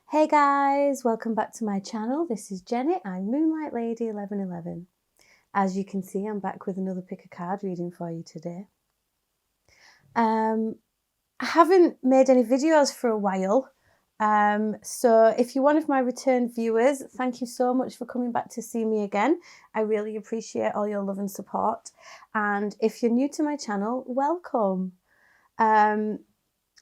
Hey guys, welcome back to my channel. This is Jenny. I'm Moonlight Lady 1111. As you can see, I'm back with another pick a card reading for you today. I haven't made any videos for a while. So if you're one of my return viewers, thank you so much for coming back to see me again. I really appreciate all your love and support. And if you're new to my channel, welcome.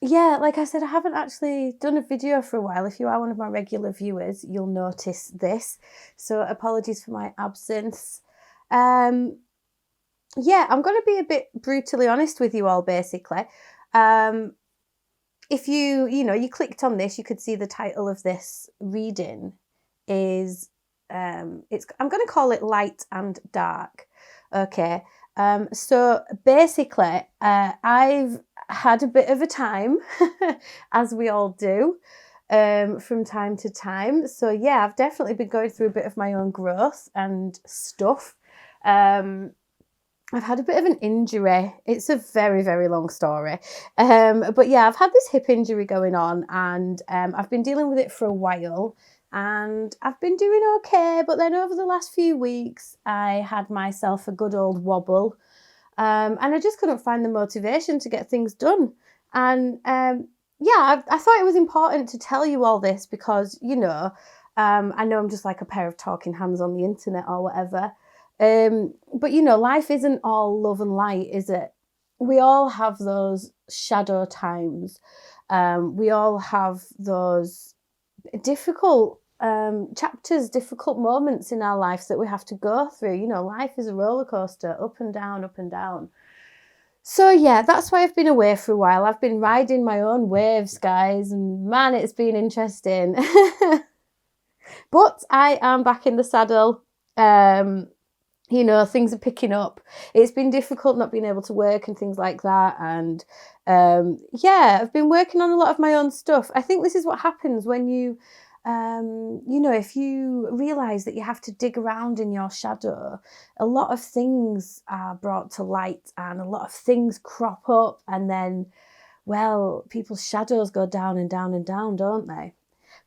Yeah, like I said, I haven't actually done a video for a while. If you are one of my regular viewers, you'll notice this. So apologies for my absence. Yeah, I'm going to be a bit brutally honest with you all, basically. If you clicked on this, you could see the title of this reading is, I'm going to call it Light and Dark. Okay. So basically, I've had a bit of a time, as we all do, from time to time. So yeah, I've definitely been going through a bit of my own growth and stuff. I've had a bit of an injury. It's a very, very long story. But yeah, I've had this hip injury going on, and I've been dealing with it for a while, and I've been doing okay. But then over the last few weeks, I had myself a good old wobble, and I just couldn't find the motivation to get things done. And yeah, I thought it was important to tell you all this because, I know I'm just like a pair of talking hands on the internet or whatever. But life isn't all love and light, is it? We all have those shadow times. We all have those difficult chapters, difficult moments in our life that we have to go through. Life is a roller coaster, up and down, up and down. So yeah, that's why I've been away for a while. I've been riding my own waves, guys, and man, it's been interesting. But I am back in the saddle. Things are picking up. It's been difficult not being able to work and things like that. And yeah, I've been working on a lot of my own stuff. I think this is what happens when if you realize that you have to dig around in your shadow, a lot of things are brought to light and a lot of things crop up. And then, well, people's shadows go down and down and down, don't they?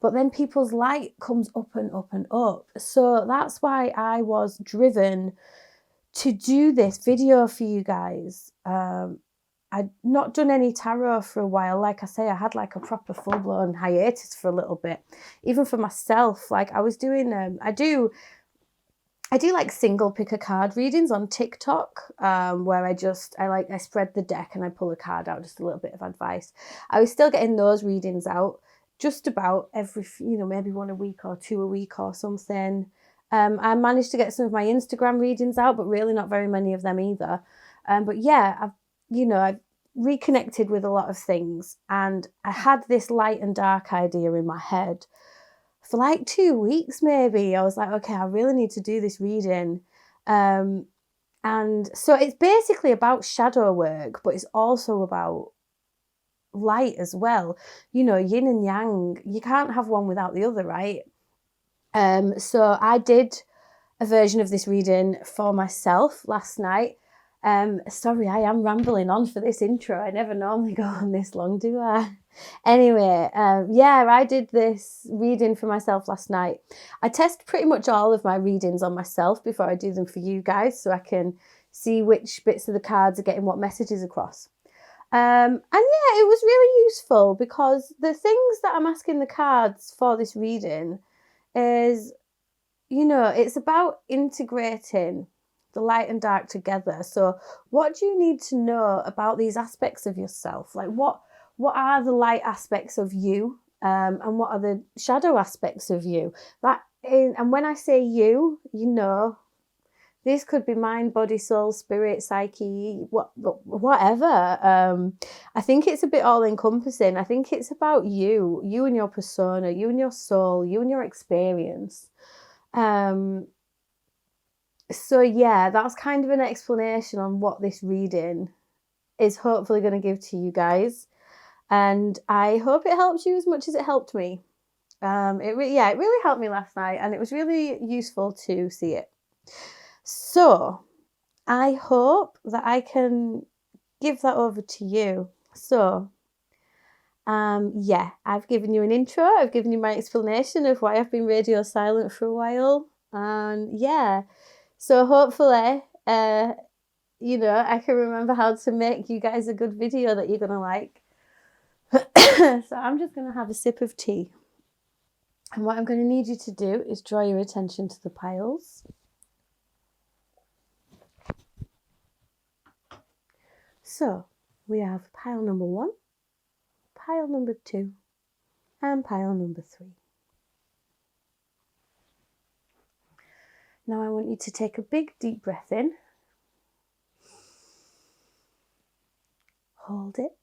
But then people's light comes up and up and up. So that's why I was driven to do this video for you guys. I'd not done any tarot for a while. Like I say, I had like a proper full-blown hiatus for a little bit. Even for myself, like I was doing, I do like single pick a card readings on TikTok, where I spread the deck and I pull a card out, just a little bit of advice. I was still getting those readings out just about every, maybe one a week or two a week or something. I managed to get some of my Instagram readings out, but really not very many of them either. But yeah, I've reconnected with a lot of things, and I had this light and dark idea in my head for like 2 weeks, maybe. I was like, okay, I really need to do this reading. And so it's basically about shadow work, but it's also about light as well. Yin and yang, you can't have one without the other, right? So I did a version of this reading for myself last night. Sorry, I am rambling on for this intro. I never normally go on this long, do I? Anyway, yeah, I did this reading for myself last night. I test pretty much all of my readings on myself before I do them for you guys, so I can see which bits of the cards are getting what messages across. And yeah, it was really useful because the things that I'm asking the cards for this reading is, it's about integrating the light and dark together. So what do you need to know about these aspects of yourself? Like what are the light aspects of you, and what are the shadow aspects of you? And when I say you, this could be mind, body, soul, spirit, psyche, whatever. I think it's a bit all encompassing. I think it's about you and your persona, you and your soul, you and your experience. So yeah, that's kind of an explanation on what this reading is hopefully going to give to you guys. And I hope it helps you as much as it helped me. It really helped me last night, and it was really useful to see it. So I hope that I can give that over to you. So Yeah, I've given you an intro. I've given you my explanation of why I've been radio silent for a while. And yeah, so hopefully, you know, I can remember how to make you guys a good video that you're going to like. So I'm just going to have a sip of tea. And what I'm going to need you to do is draw your attention to the piles. So we have pile number 1, pile number 2, and pile number 3. Now I want you to take a big deep breath in. Hold it.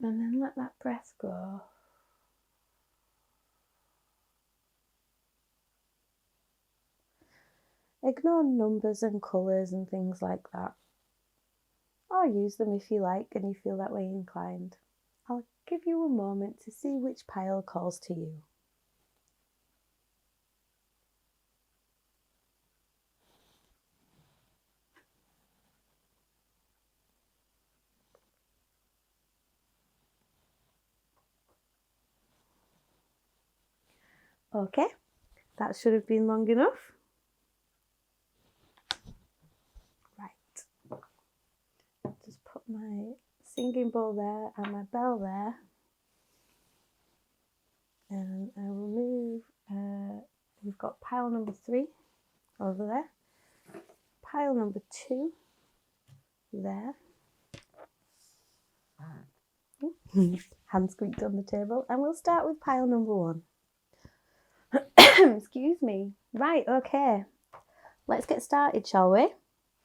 And then let that breath go. Ignore numbers and colours and things like that. Or use them if you like and you feel that way inclined. I'll give you a moment to see which pile calls to you. Okay, that should have been long enough. Right, just put my singing bowl there and my bell there. And I will move, we've got pile number 3 over there, pile number 2 there. Hand squeaked on the table, and we'll start with pile number 1. Excuse me. Right, okay. Let's get started, shall we?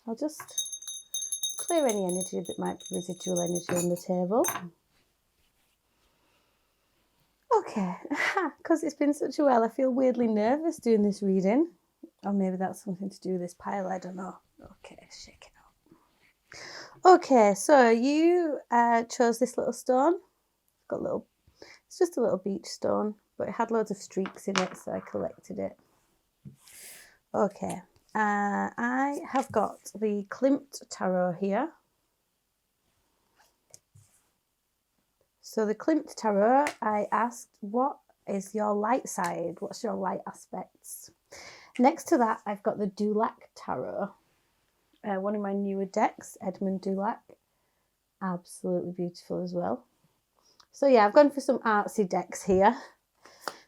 I'll just clear any energy that might be residual energy on the table. Okay, because it's been such a while, I feel weirdly nervous doing this reading. Or maybe that's something to do with this pile, I don't know. Okay, shake it up. Okay, so you chose this little stone. It's just a little beach stone, but it had loads of streaks in it, so I collected it. Okay, I have got the Klimt Tarot here. So the Klimt Tarot, I asked, what is your light side? What's your light aspects? Next to that, I've got the Dulac Tarot. One of my newer decks, Edmund Dulac. Absolutely beautiful as well. So yeah, I've gone for some artsy decks here.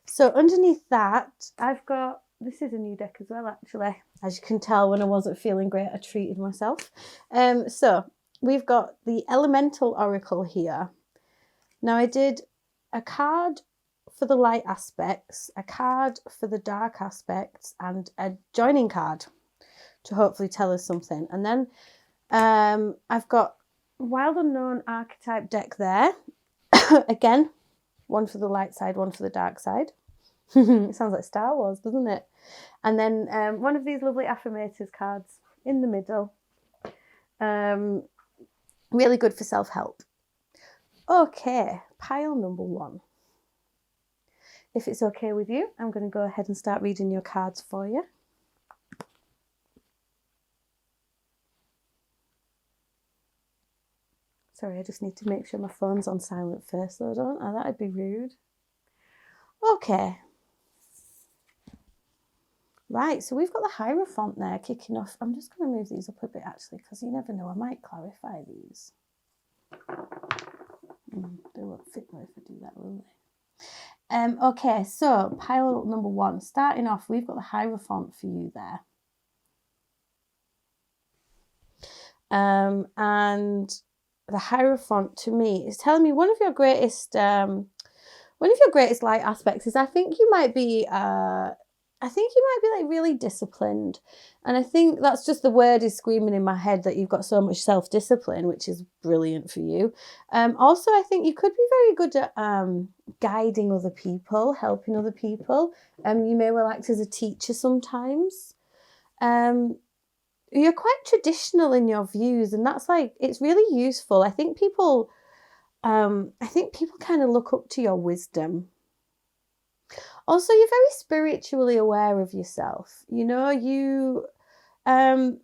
So underneath that, I've got, this is a new deck as well, actually. As you can tell, when I wasn't feeling great, I treated myself. So we've got the Elemental Oracle here. Now I did a card for the light aspects, a card for the dark aspects, and a joining card to hopefully tell us something. And then I've got Wild Unknown Archetype deck there. Again, one for the light side, one for the dark side. It sounds like Star Wars, doesn't it? And then one of these lovely affirmators cards in the middle. Really good for self-help. Okay, pile number 1. If it's okay with you, I'm going to go ahead and start reading your cards for you. Sorry, I just need to make sure my phone's on silent first, though, don't I? That'd be rude. Okay. Right, so we've got the Hierophant there kicking off. I'm just going to move these up a bit, actually, because you never know. I might clarify these. They won't fit well if I do that, will they? Okay, so pile number 1. Starting off, we've got the Hierophant for you there. And the Hierophant to me is telling me one of your greatest light aspects is I think you might be like really disciplined, and I think that's just the word is screaming in my head that you've got so much self-discipline, which is brilliant for you. Also, I think you could be very good at guiding other people, helping other people. You may well act as a teacher sometimes. You're quite traditional in your views, and that's like, it's really useful. I think people kind of look up to your wisdom. Also, you're very spiritually aware of yourself. You know, I'm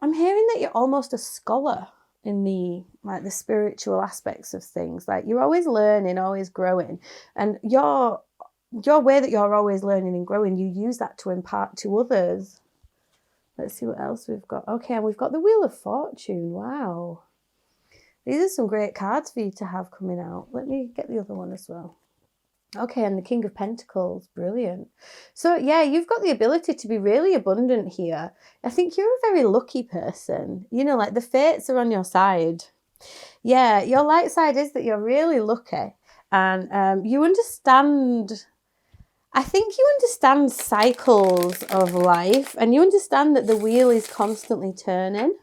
hearing that you're almost a scholar. in the like the spiritual aspects of things. Like you're always learning, always growing, and your way that you're always learning and growing, you use that to impart to others. Let's see what else we've got. Okay, and we've got the Wheel of Fortune. Wow. These are some great cards for you to have coming out. Let me get the other one as well. Okay, and the King of Pentacles. Brilliant. So, yeah, you've got the ability to be really abundant here. I think you're a very lucky person. You know, like the fates are on your side. Yeah, your light side is that you're really lucky. And you understand... I think you understand cycles of life, and you understand that the wheel is constantly turning.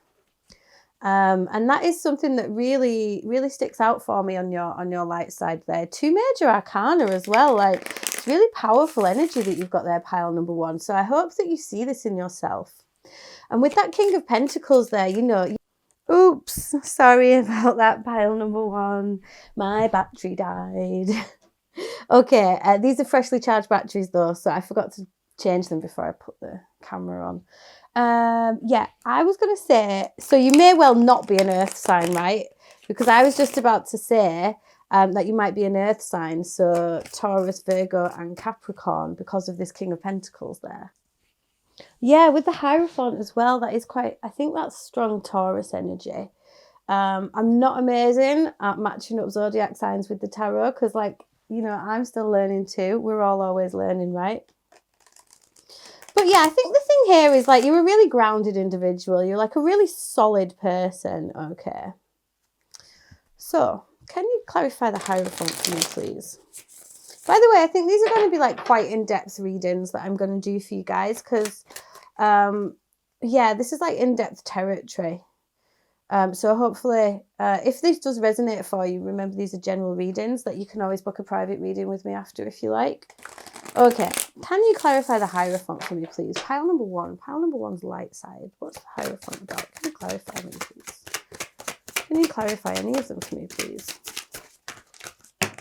And that is something that really, really sticks out for me on your light side there. 2 major arcana as well. Like, it's really powerful energy that you've got there, pile number 1. So I hope that you see this in yourself. And with that King of Pentacles there, you know, oops, sorry about that, pile number 1. My battery died. Okay, these are freshly charged batteries though, so I forgot to change them before I put the camera on. Yeah, I was going to say, so you may well not be an earth sign, right? Because I was just about to say that you might be an earth sign, so Taurus, Virgo and Capricorn, because of this King of Pentacles there. Yeah, with the Hierophant as well, that is quite, I think that's strong Taurus energy. I'm not amazing at matching up zodiac signs with the tarot because, like, you know, I'm still learning too. We're all always learning, right? But yeah, I think the thing here is like you're a really grounded individual. You're like a really solid person. Okay. So, can you clarify the Hierophant for me, please? By the way, I think these are going to be like quite in-depth readings that I'm going to do for you guys because, yeah, this is like in-depth territory. So hopefully, if this does resonate for you, remember these are general readings that you can always book a private reading with me after if you like. Okay, can you clarify the Hierophant for me, please? Pile number 1. Pile number 1's light side. What's the Hierophant got? Can you clarify me, please? Can you clarify any of them for me, please?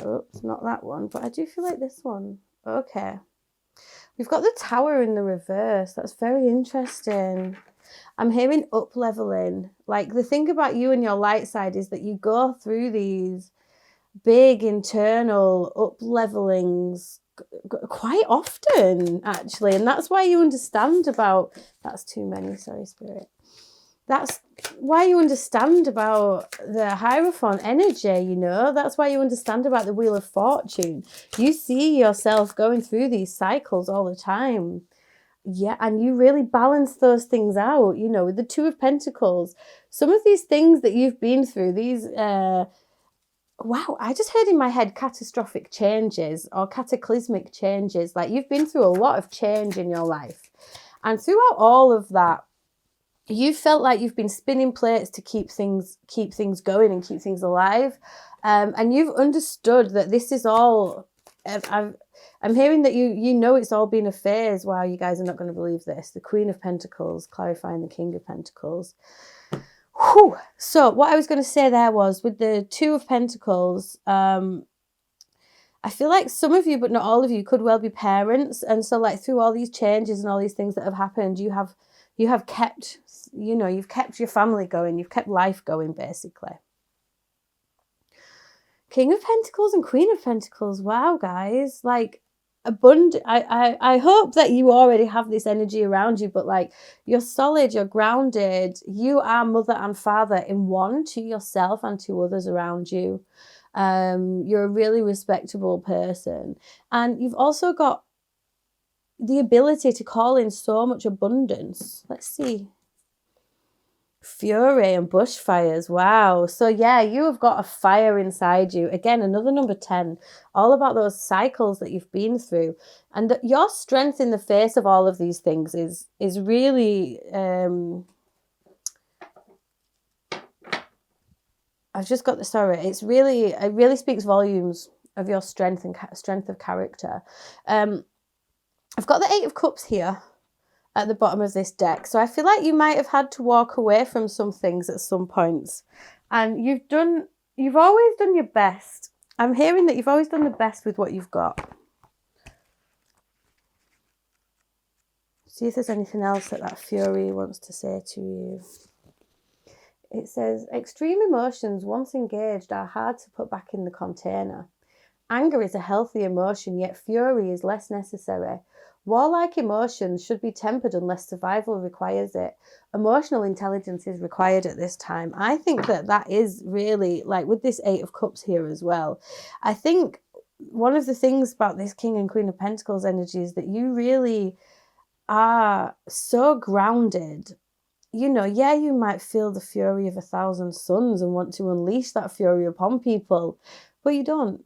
Oh, it's not that one, but I do feel like this one. Okay. We've got the Tower in the reverse. That's very interesting. I'm hearing up-leveling. Like, the thing about you and your light side is that you go through these big internal up-levelings quite often, actually. And that's why you understand about... That's too many, sorry, Spirit. That's why you understand about the Hierophant energy, you know. That's why you understand about the Wheel of Fortune. You see yourself going through these cycles all the time. Yeah, and you really balance those things out, you know, with the 2 of Pentacles. Some of these things that you've been through, these, wow, I just heard in my head catastrophic changes or cataclysmic changes. Like, you've been through a lot of change in your life. And throughout all of that, you felt like you've been spinning plates to keep things going and keep things alive. And you've understood that this is all... I'm hearing that you know it's all been a phase. Wow, you guys are not going to believe this. The Queen of Pentacles clarifying the King of Pentacles. Whew. So what I was going to say there was with the 2 of Pentacles, I feel like some of you, but not all of you, could well be parents. And so like through all these changes and all these things that have happened, you have kept, you know, you've kept your family going. You've kept life going, basically. King of Pentacles and Queen of Pentacles. Wow, guys. Like, abundant. I hope that you already have this energy around you, but like, you're solid, you're grounded. You are mother and father in one, to yourself and to others around you. You're a really respectable person. And you've also got the ability to call in so much abundance. Let's see. Fury and bushfires. Wow. So yeah, you have got a fire inside you. Again, another number 10. All about those cycles that you've been through. And that your strength in the face of all of these things is really... I've just got the... Sorry. It really speaks volumes of your strength and strength of character. I've got the 8 of Cups here at the bottom of this deck. So I feel like you might have had to walk away from some things at some points. And you've always done your best. I'm hearing that you've always done the best with what you've got. See if there's anything else that Fury wants to say to you. It says, extreme emotions, once engaged, are hard to put back in the container. Anger is a healthy emotion, yet fury is less necessary. Warlike emotions should be tempered unless survival requires it. Emotional intelligence is required at this time. I think that is really, like with this Eight of Cups here as well, I think one of the things about this King and Queen of Pentacles energy is that you really are so grounded. You know, yeah, you might feel the fury of 1,000 suns and want to unleash that fury upon people, but you don't.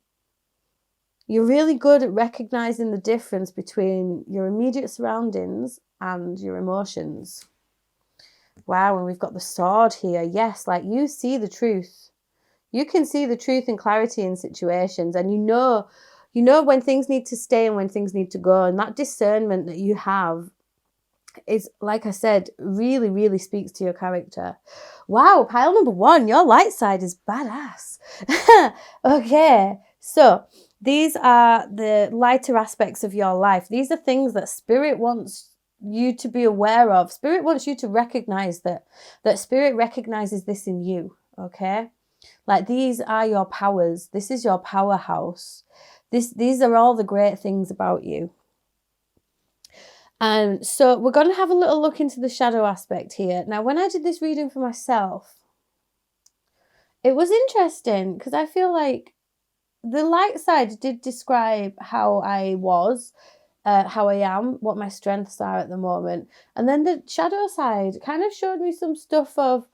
You're really good at recognizing the difference between your immediate surroundings and your emotions. Wow, and we've got the sword here. Yes, like you see the truth. You can see the truth and clarity in situations, and you know when things need to stay and when things need to go. And that discernment that you have is, like I said, really, really speaks to your character. Wow, pile number 1, your light side is badass. Okay, so these are the lighter aspects of your life. These are things that Spirit wants you to be aware of. Spirit wants you to recognize that Spirit recognizes this in you, okay? Like these are your powers. This is your powerhouse. These are all the great things about you. And so we're going to have a little look into the shadow aspect here. Now, when I did this reading for myself, it was interesting because I feel like the light side did describe how I was, how I am, what my strengths are at the moment. And then the shadow side kind of showed me some stuff of,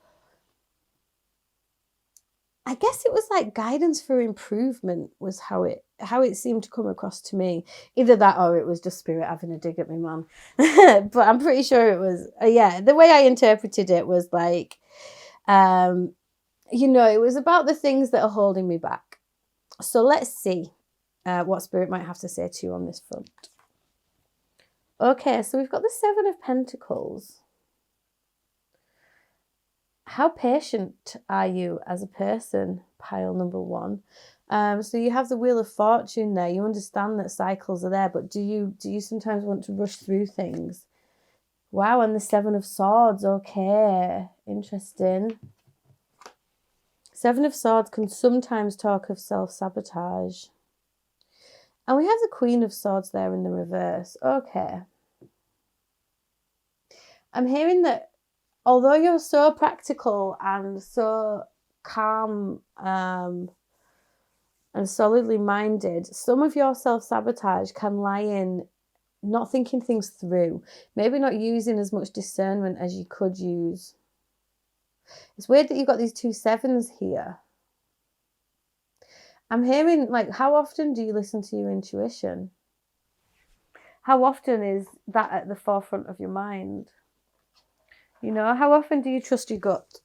I guess it was like guidance for improvement was how it seemed to come across to me. Either that or it was just Spirit having a dig at me, man. But I'm pretty sure it was, yeah, the way I interpreted it was like, you know, it was about the things that are holding me back. So let's see what Spirit might have to say to you on this front. Okay, so we've got the Seven of Pentacles. How patient are you as a person? Pile number 1. So you have the Wheel of Fortune there. You understand that cycles are there, but do you sometimes want to rush through things? Wow, and the Seven of Swords. Okay, interesting. Seven of Swords can sometimes talk of self-sabotage. And we have the Queen of Swords there in the reverse. Okay. I'm hearing that although you're so practical and so calm and solidly minded, some of your self-sabotage can lie in not thinking things through, maybe not using as much discernment as you could use. It's weird that you've got these 2 sevens here. I'm hearing, like, how often do you listen to your intuition? How often is that at the forefront of your mind? You know, how often do you trust your gut?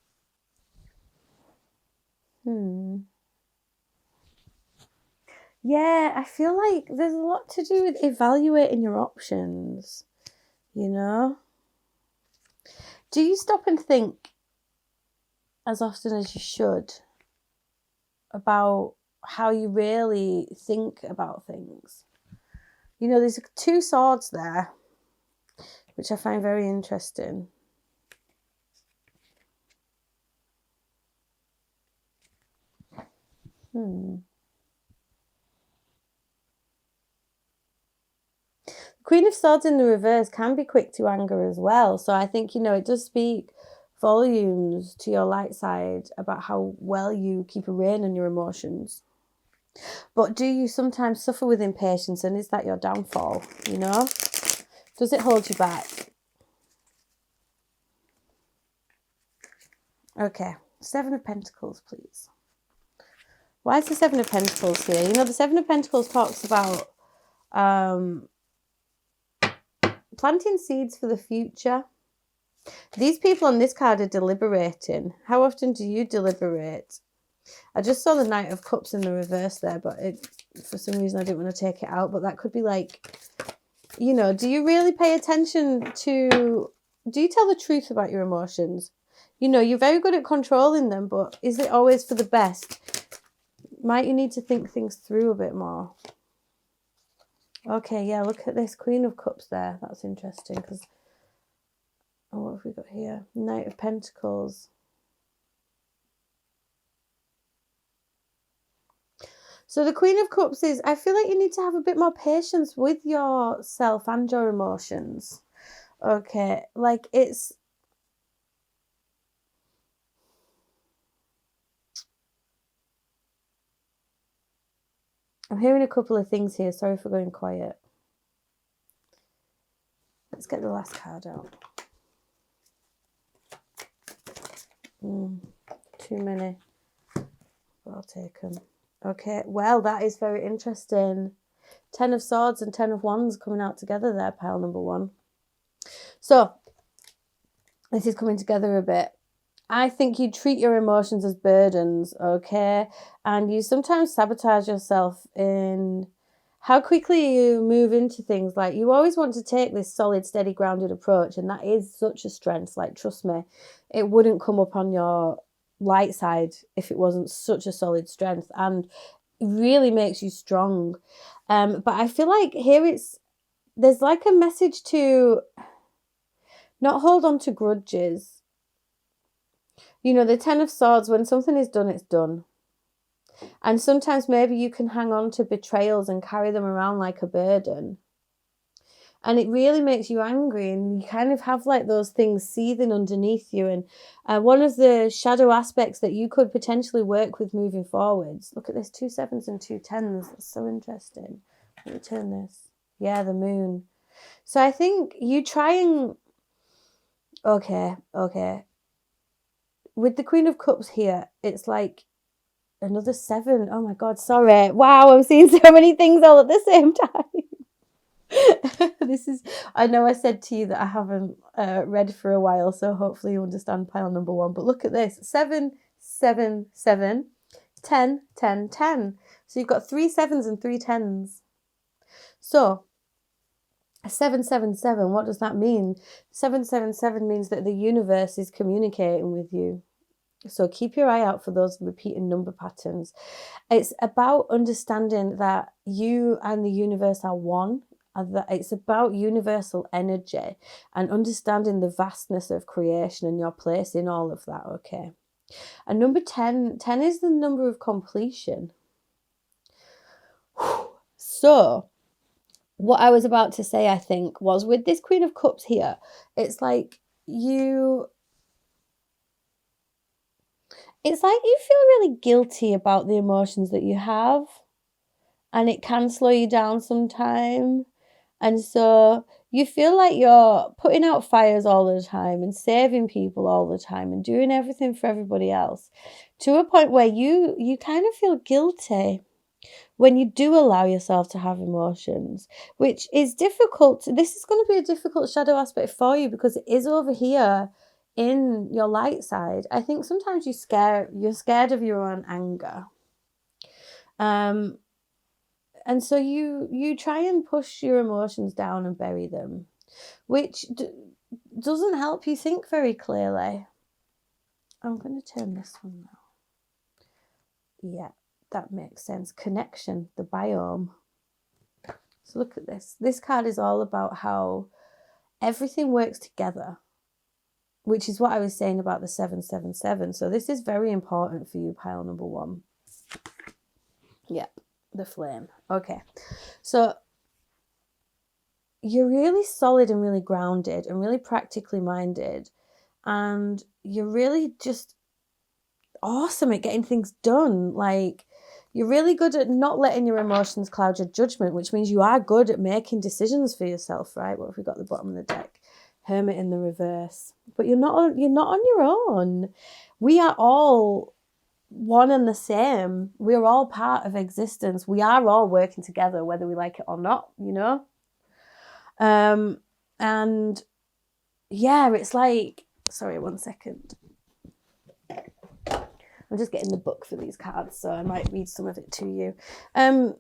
Yeah, I feel like there's a lot to do with evaluating your options, you know? Do you stop and think as often as you should about how you really think about things? You know, there's 2 swords there, which I find very interesting. Queen of Swords in the reverse can be quick to anger as well. So I think, you know, it does speak volumes to your light side about how well you keep a rein on your emotions. But do you sometimes suffer with impatience, and is that your downfall, you know? Does it hold you back? Okay, 7 of Pentacles, please. Why is the 7 of Pentacles here? You know, the 7 of Pentacles talks about planting seeds for the future. These people on this card are deliberating. How often do you deliberate? I just saw the Knight of Cups in the reverse there, but for some reason I didn't want to take it out. But that could be like, you know, do you really pay attention to, do you tell the truth about your emotions? You know, you're very good at controlling them, but is it always for the best? Might you need to think things through a bit more? Okay, yeah, look at this Queen of Cups there. That's interesting because, oh, what have we got here? Knight of Pentacles. So the Queen of Cups is, I feel like you need to have a bit more patience with yourself and your emotions. Okay, like I'm hearing a couple of things here. Sorry for going quiet. Let's get the last card out. Too many. I'll take them. Okay, well, that is very interesting. 10 of Swords and 10 of Wands coming out together there, pile number 1. So, this is coming together a bit. I think you treat your emotions as burdens, okay? And you sometimes sabotage yourself in how quickly you move into things. Like, you always want to take this solid, steady, grounded approach, and that is such a strength. Like, trust me, it wouldn't come up on your light side if it wasn't such a solid strength, and it really makes you strong. But I feel like here there's like a message to not hold on to grudges. You know, the 10 of Swords, when something is done, it's done. And sometimes maybe you can hang on to betrayals and carry them around like a burden. And it really makes you angry, and you kind of have like those things seething underneath you. And one of the shadow aspects that you could potentially work with moving forwards. Look at this, 2 7s and 2 10s. That's so interesting. Let me turn this. Yeah, the moon. So I think you try and... Okay. With the Queen of Cups here, it's like another 7. Oh my God, sorry. Wow, I'm seeing so many things all at the same time. I know I said to you that I haven't read for a while, so hopefully you understand pile number 1. But look at this, 7, 7, 7, 10, 10, 10. So you've got 3 7s and 3 10s. So 777, what does that mean? 777 means that the universe is communicating with you. So keep your eye out for those repeating number patterns. It's about understanding that you and the universe are one. It's about universal energy and understanding the vastness of creation and your place in all of that, okay? And number 10 is the number of completion. So what I was about to say, I think, was with this Queen of Cups here, it's like you feel really guilty about the emotions that you have, and it can slow you down sometimes. And so you feel like you're putting out fires all the time and saving people all the time and doing everything for everybody else, to a point where you kind of feel guilty when you do allow yourself to have emotions, which is difficult. This is going to be a difficult shadow aspect for you because it is over here in your light side. I think sometimes you're scared of your own anger. And so you try and push your emotions down and bury them, which doesn't help you think very clearly. I'm going to turn this one now. Yeah, that makes sense. Connection, the biome. So look at this. This card is all about how everything works together, which is what I was saying about the 777. So this is very important for you, pile number 1. Yep, the flame. Okay, so you're really solid and really grounded and really practically minded, and you're really just awesome at getting things done. Like, you're really good at not letting your emotions cloud your judgment, which means you are good at making decisions for yourself, right? What have we got at the bottom of the deck? Hermit in the reverse. But you're not on your own. We are all one and the same. We're all part of existence. We are all working together, whether we like it or not, you know? And yeah, it's like, sorry, 1 second. I'm just getting the book for these cards, so I might read some of it to you. I'm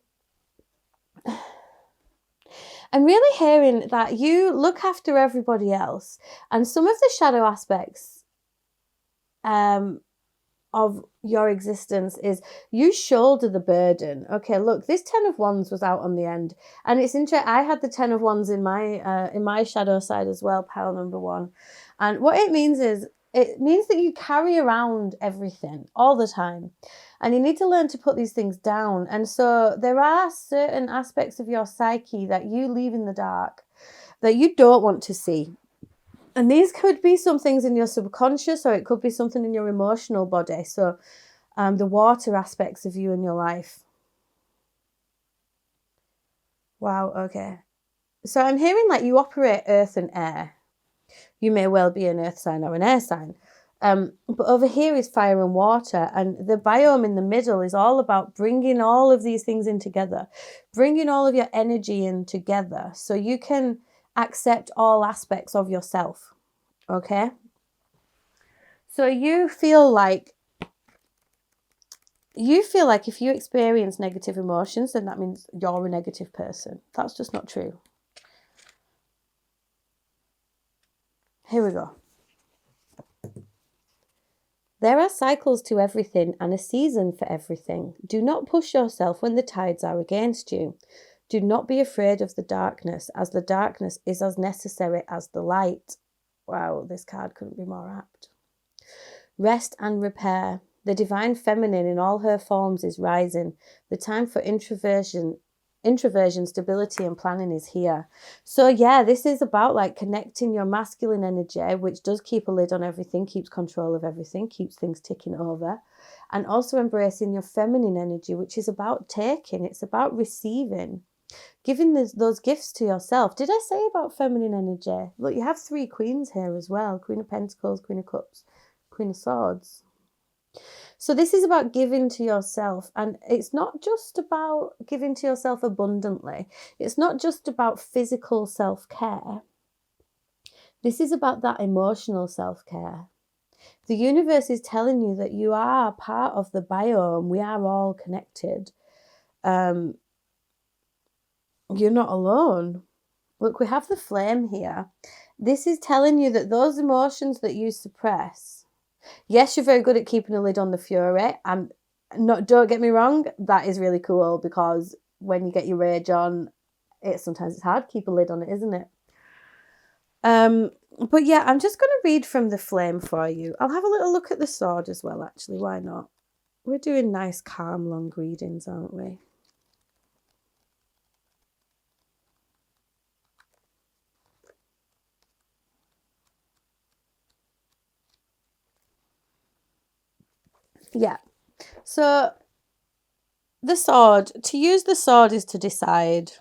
really hearing that you look after everybody else, and some of the shadow aspects of your existence is you shoulder the burden. Okay, look, this 10 of Wands was out on the end, and it's interesting. I had the 10 of Wands in my shadow side as well, pile number 1, and what it means is it means that you carry around everything all the time. And you need to learn to put these things down. And so there are certain aspects of your psyche that you leave in the dark that you don't want to see. And these could be some things in your subconscious, or it could be something in your emotional body. So the water aspects of you in your life. Wow, okay. So I'm hearing like you operate earth and air. You may well be an earth sign or an air sign. But over here is fire and water. And the biome in the middle is all about bringing all of these things in together, bringing all of your energy in together so you can accept all aspects of yourself. Okay? So you feel like if you experience negative emotions, then that means you're a negative person. That's just not true. Here we go. There are cycles to everything and a season for everything. Do not push yourself when the tides are against you. Do not be afraid of the darkness, as the darkness is as necessary as the light. Wow, this card couldn't be more apt. Rest and repair. The divine feminine in all her forms is rising. The time for introversion, stability and planning is here. So yeah, this is about like connecting your masculine energy, which does keep a lid on everything, keeps control of everything, keeps things ticking over, and also embracing your feminine energy, which is about taking, it's about receiving, giving those gifts to yourself. Did I say about feminine energy? Look, you have 3 queens here as well. Queen of Pentacles, Queen of Cups, Queen of Swords. So this is about giving to yourself, and it's not just about giving to yourself abundantly. It's not just about physical self-care. This is about that emotional self-care. The universe is telling you that you are part of the biome. We are all connected. You're not alone. Look, we have the flame here. This is telling you that those emotions that you suppress, yes, you're very good at keeping a lid on the fury. Don't get me wrong, that is really cool, because when you get your rage on, sometimes it's hard to keep a lid on it, isn't it? But yeah, I'm just going to read from the flame for you. I'll have a little look at the sword as well, actually. Why not? We're doing nice, calm, long readings, aren't we? Yeah. So the sword, to use the sword is to decide.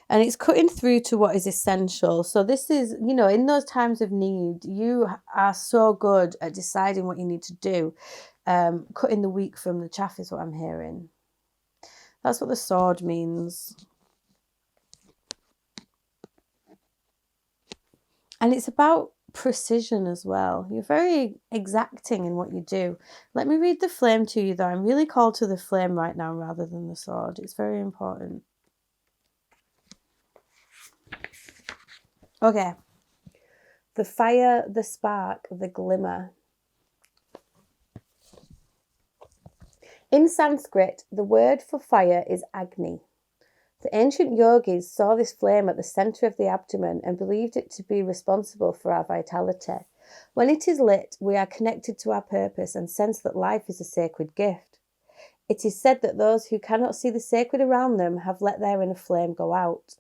And it's cutting through to what is essential. So this is, in those times of need, you are so good at deciding what you need to do. Cutting the wheat from the chaff is what I'm hearing. That's what the sword means. And it's about precision as well. You're very exacting in what you do. Let me read the flame to you, though. I'm really called to the flame right now rather than the sword. It's very important. Okay. The fire, the spark, the glimmer. In Sanskrit, the word for fire is Agni. The ancient yogis saw this flame at the center of the abdomen and believed it to be responsible for our vitality. When it is lit, we are connected to our purpose and sense that life is a sacred gift. It is said that those who cannot see the sacred around them have let their inner flame go out.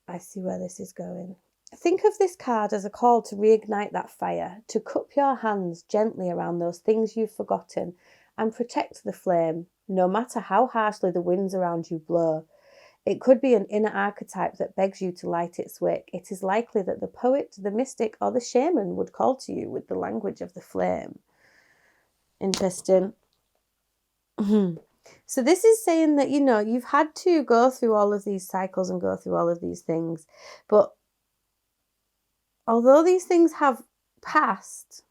I see where this is going. Think of this card as a call to reignite that fire, to cup your hands gently around those things you've forgotten and protect the flame, no matter how harshly the winds around you blow. It could be an inner archetype that begs you to light its wick. It is likely that the poet, the mystic, or the shaman would call to you with the language of the flame. Interesting. So this is saying that, you've had to go through all of these cycles and go through all of these things. But although these things have passed,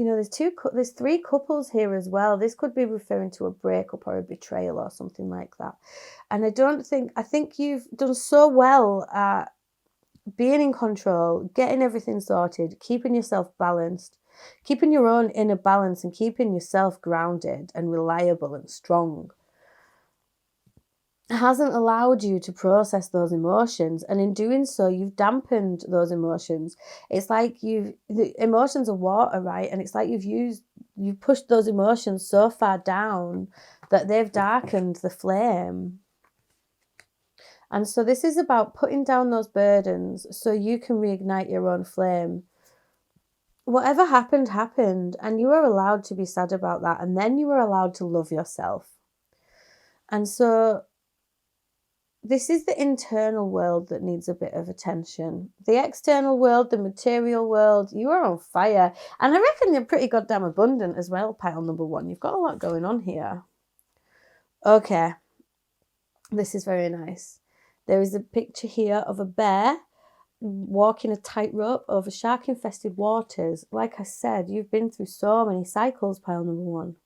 there's 3 couples here as well. This could be referring to a breakup or a betrayal or something like that. And I think you've done so well at being in control, getting everything sorted, keeping yourself balanced, keeping your own inner balance and keeping yourself grounded and reliable and strong. hasn't allowed you to process those emotions, and in doing so you've dampened those emotions. It's like the emotions are water, right? And it's like you've pushed those emotions so far down that they've darkened the flame. And so this is about putting down those burdens so you can reignite your own flame. Whatever happened, and you are allowed to be sad about that, and then you are allowed to love yourself. And so this is the internal world that needs a bit of attention. The external world, the material world, you are on fire. And I reckon you're pretty goddamn abundant as well, pile number 1. You've got a lot going on here. Okay, this is very nice. There is a picture here of a bear walking a tightrope over shark-infested waters. Like I said, you've been through so many cycles, pile number 1.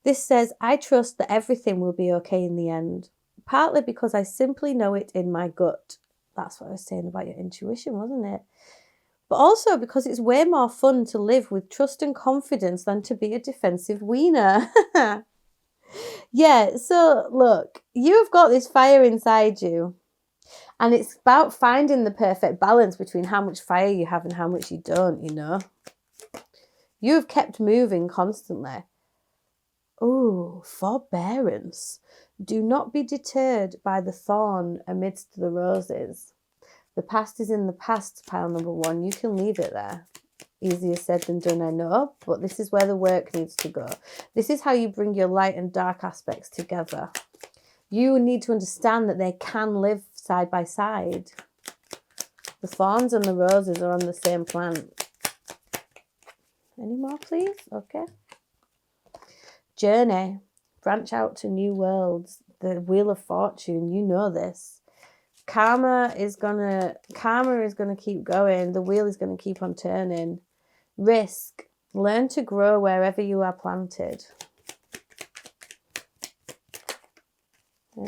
This says, I trust that everything will be okay in the end, partly because I simply know it in my gut. That's what I was saying about your intuition, wasn't it? But also because it's way more fun to live with trust and confidence than to be a defensive wiener. Yeah, so look, you've got this fire inside you. And it's about finding the perfect balance between how much fire you have and how much you don't, you know. You've kept moving constantly. Oh, forbearance. Do not be deterred by the thorn amidst the roses. The past is in the past, pile number 1. You can leave it there. Easier said than done, I know, but this is where the work needs to go. This is how you bring your light and dark aspects together. You need to understand that they can live side by side. The thorns and the roses are on the same plant. Any more, please? Okay. Journey. Branch out to new worlds. The Wheel of Fortune. You know this. Karma is gonna keep going. The wheel is gonna keep on turning. Risk. Learn to grow wherever you are planted. I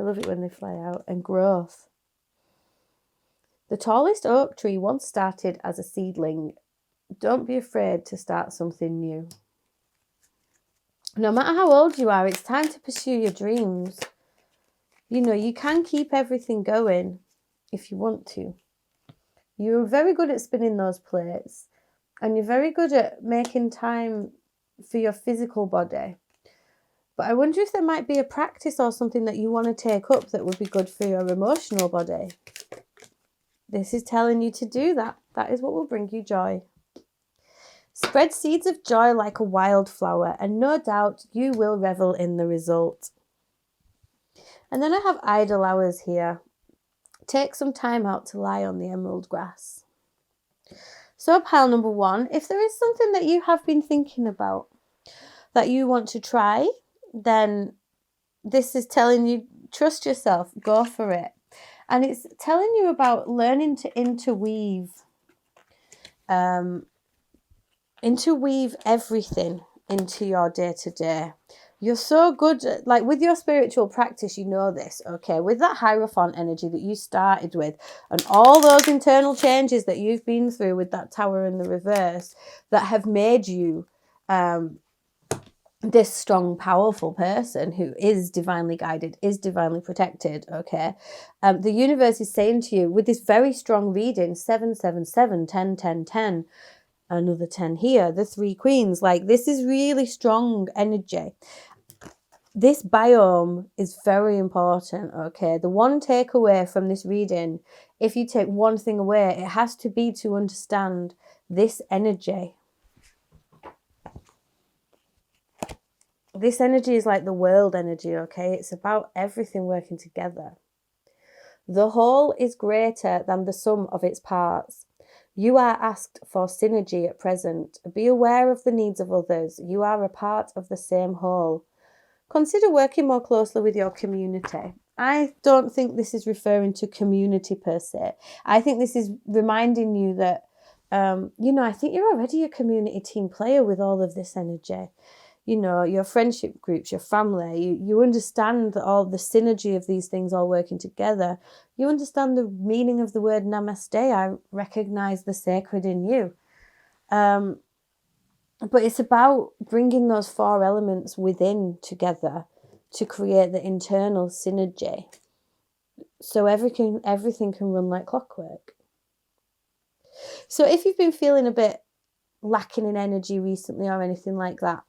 love it when they fly out. And growth. The tallest oak tree once started as a seedling. Don't be afraid to start something new. No matter how old you are, it's time to pursue your dreams. You know, you can keep everything going if you want to. You're very good at spinning those plates, and you're very good at making time for your physical body. But I wonder if there might be a practice or something that you want to take up that would be good for your emotional body. This is telling you to do that. That is what will bring you joy. Spread seeds of joy like a wildflower, and no doubt you will revel in the result. And then I have idle hours here. Take some time out to lie on the emerald grass. So pile number 1, if there is something that you have been thinking about that you want to try, then this is telling you, trust yourself, go for it. And it's telling you about learning to interweave everything into your day-to-day. You're so good at, like with your spiritual practice, you know this, okay? With that Hierophant energy that you started with and all those internal changes that you've been through with that Tower in the reverse that have made you this strong, powerful person who is divinely guided, is divinely protected, okay? The universe is saying to you with this very strong reading, 777, 10, 10, 10, another 10 here, the 3 queens, like this is really strong energy. This biome is very important, okay? The one takeaway from this reading, if you take one thing away, it has to be to understand this energy. This energy is like the world energy, okay? It's about everything working together. The whole is greater than the sum of its parts. You are asked for synergy at present. Be aware of the needs of others. You are a part of the same whole. Consider working more closely with your community. I don't think this is referring to community per se. I think this is reminding you that, I think you're already a community team player with all of this energy. You know, your friendship groups, your family, you understand all the synergy of these things all working together. You understand the meaning of the word namaste. I recognize the sacred in you. But it's about bringing those 4 elements within together to create the internal synergy, so everything can run like clockwork. So if you've been feeling a bit lacking in energy recently or anything like that,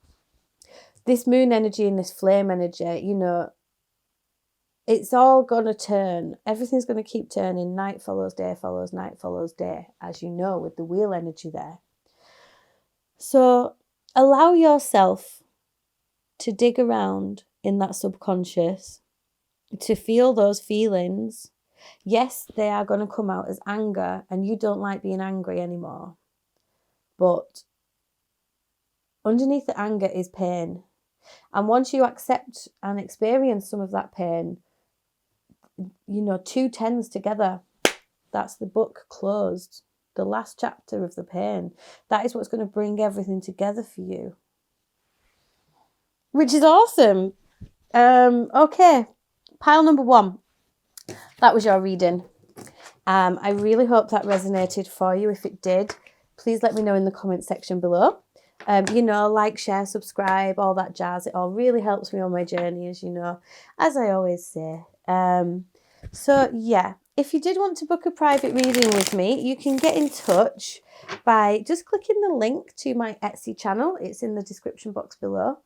this moon energy and this flame energy, you know, it's all going to turn. Everything's going to keep turning. Night follows day, follows night, follows day, as you know, with the wheel energy there. So allow yourself to dig around in that subconscious, to feel those feelings. Yes, they are going to come out as anger, and you don't like being angry anymore. But underneath the anger is pain. And once you accept and experience some of that pain, you know, 2 10s together, that's the book closed. The last chapter of the pain. That is what's going to bring everything together for you. Which is awesome. Okay, pile number 1. That was your reading. I really hope that resonated for you. If it did, please let me know in the comment section below. You know, like, share, subscribe, all that jazz. It all really helps me on my journey, as you know, as I always say. So yeah, if you did want to book a private reading with me, you can get in touch by just clicking the link to my Etsy channel. It's in the description box below.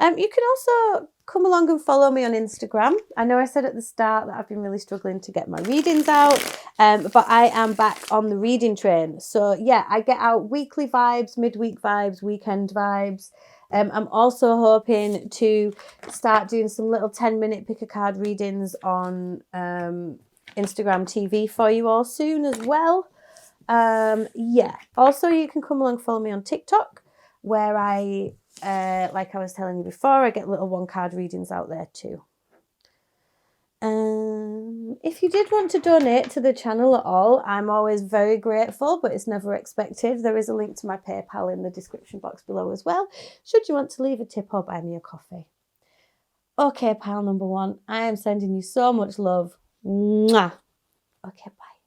You can also come along and follow me on Instagram. I know I said at the start that I've been really struggling to get my readings out, but I am back on the reading train. So yeah, I get out weekly vibes, midweek vibes, weekend vibes. I'm also hoping to start doing some little 10-minute pick a card readings on Instagram TV for you all soon as well. Yeah, also you can come along and follow me on TikTok, where I like I was telling you before, I get little 1-card readings out there too. If you did want to donate to the channel at all, I'm always very grateful, but it's never expected. There is a link to my PayPal in the description box below as well, should you want to leave a tip or buy me a coffee. Okay, pile number 1, I am sending you so much love. Mwah. Okay, bye.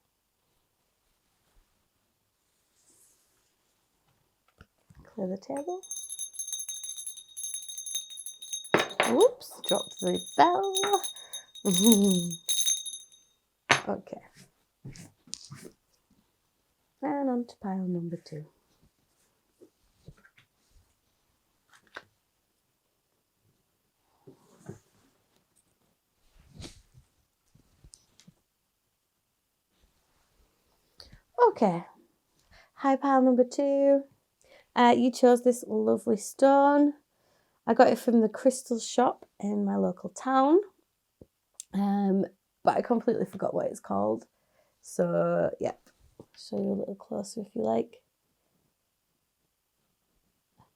Clear the table. Oops, dropped the bell. Okay. And on to pile number 2. Okay. Hi, pile number 2. You chose this lovely stone. I got it from the crystal shop in my local town. But I completely forgot what it's called. So, yeah. I'll show you a little closer if you like.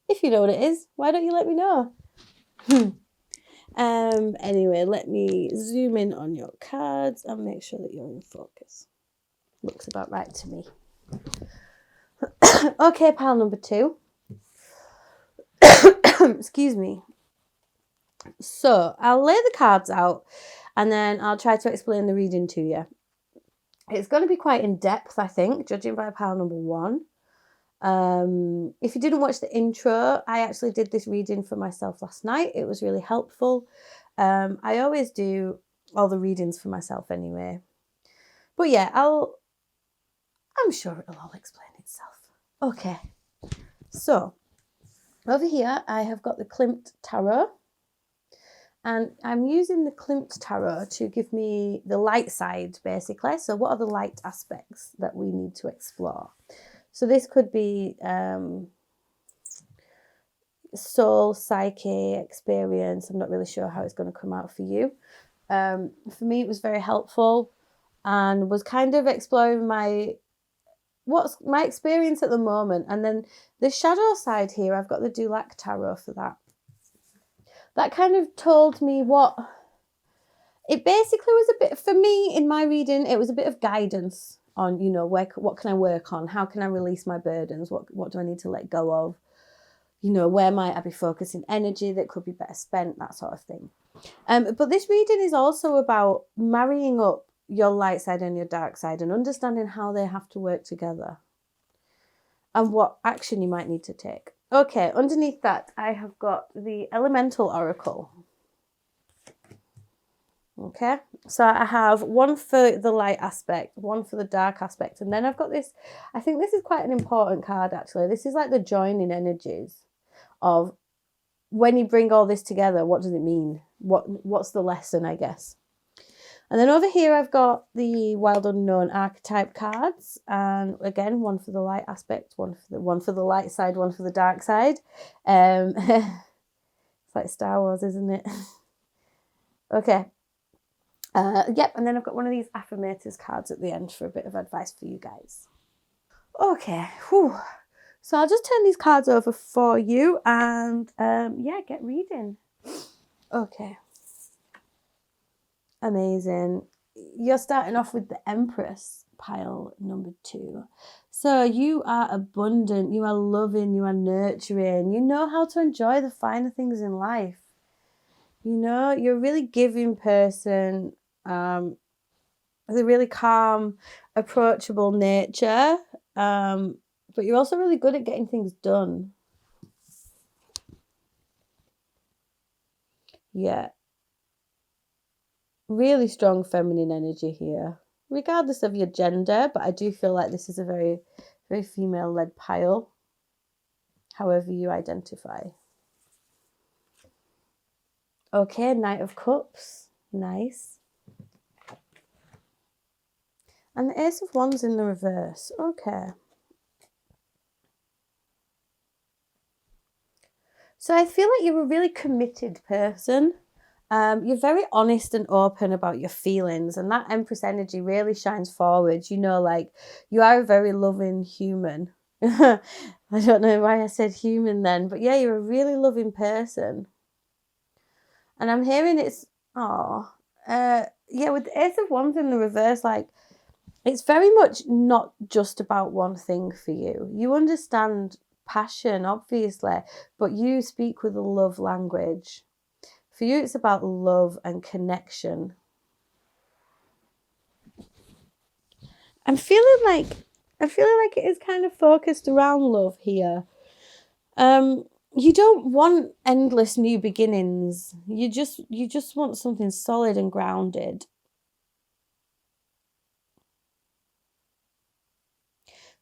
If you know what it is, why don't you let me know? Anyway, let me zoom in on your cards and make sure that you're in focus. Looks about right to me. Okay, pile number 2. Excuse me. So I'll lay the cards out and then I'll try to explain the reading to you. It's going to be quite in depth, I think, judging by pile number 1. If you didn't watch the intro, I actually did this reading for myself last night. It was really helpful. I always do all the readings for myself anyway. But yeah, I'm sure it'll all explain itself. Okay, so over here I have got the Klimt Tarot. And I'm using the Klimt Tarot to give me the light side, basically. So what are the light aspects that we need to explore? So this could be soul, psyche, experience. I'm not really sure how it's going to come out for you. For me, it was very helpful and was kind of exploring what's my experience at the moment. And then the shadow side here, I've got the Dulac Tarot for that. That kind of told me what it basically was a bit, for me in my reading, it was a bit of guidance on, you know, what can I work on? How can I release my burdens? What do I need to let go of? You know, where might I be focusing energy that could be better spent, that sort of thing. But this reading is also about marrying up your light side and your dark side and understanding how they have to work together and what action you might need to take. Okay, underneath that, I have got the Elemental Oracle. Okay, so I have one for the light aspect, one for the dark aspect, and then I've got this. I think this is quite an important card, actually. This is like the joining energies of when you bring all this together, what does it mean? What's the lesson, I guess? And then over here, I've got the Wild Unknown archetype cards, and again, one for the light aspect, one for the light side, one for the dark side. It's like Star Wars, isn't it? Okay. Yep, and then I've got one of these affirmators cards at the end for a bit of advice for you guys. Okay, whew. So I'll just turn these cards over for you and yeah, get reading. Okay. Amazing. You're starting off with the Empress pile number 2. So you are abundant, you are loving, you are nurturing, you know how to enjoy the finer things in life. You know, you're a really giving person, with a really calm, approachable nature, but you're also really good at getting things done. Yeah. Really strong feminine energy here, regardless of your gender, but I do feel like this is a very, very female-led pile, however you identify. Okay, Knight of Cups. Nice. And the Ace of Wands in the reverse. Okay. So I feel like you're a really committed person. You're very honest and open about your feelings, and that Empress energy really shines forward. You know, like, you are a very loving human. I don't know why I said human then, but yeah, you're a really loving person. And I'm hearing yeah, with the Ace of Wands in the reverse, like, it's very much not just about one thing for you. You understand passion, obviously, but you speak with a love language. For you, it's about love and connection. I'm feeling like it is kind of focused around love here. You don't want endless new beginnings. You just want something solid and grounded.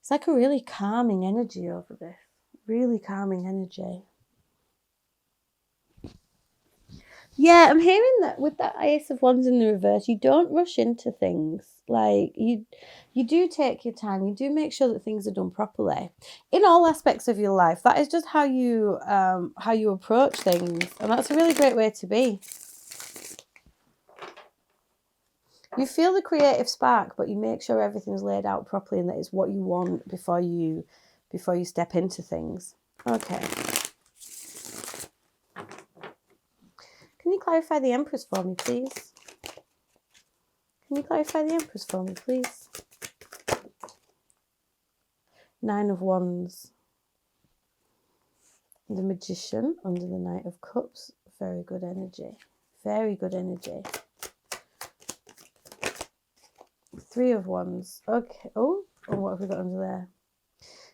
It's like a really calming energy over this. Really calming energy. Yeah, I'm hearing that with that Ace of Wands in the reverse, you don't rush into things. Like, you do take your time. You do make sure that things are done properly in all aspects of your life. That is just how you approach things, and that's a really great way to be. You feel the creative spark, but you make sure everything's laid out properly and that it's what you want before you step into things. Okay. Can you clarify the Empress for me, please? Can you clarify the Empress for me, please? 9 of Wands. The Magician under the Knight of Cups. Very good energy. Very good energy. 3 of Wands. Okay. Oh, what have we got under there?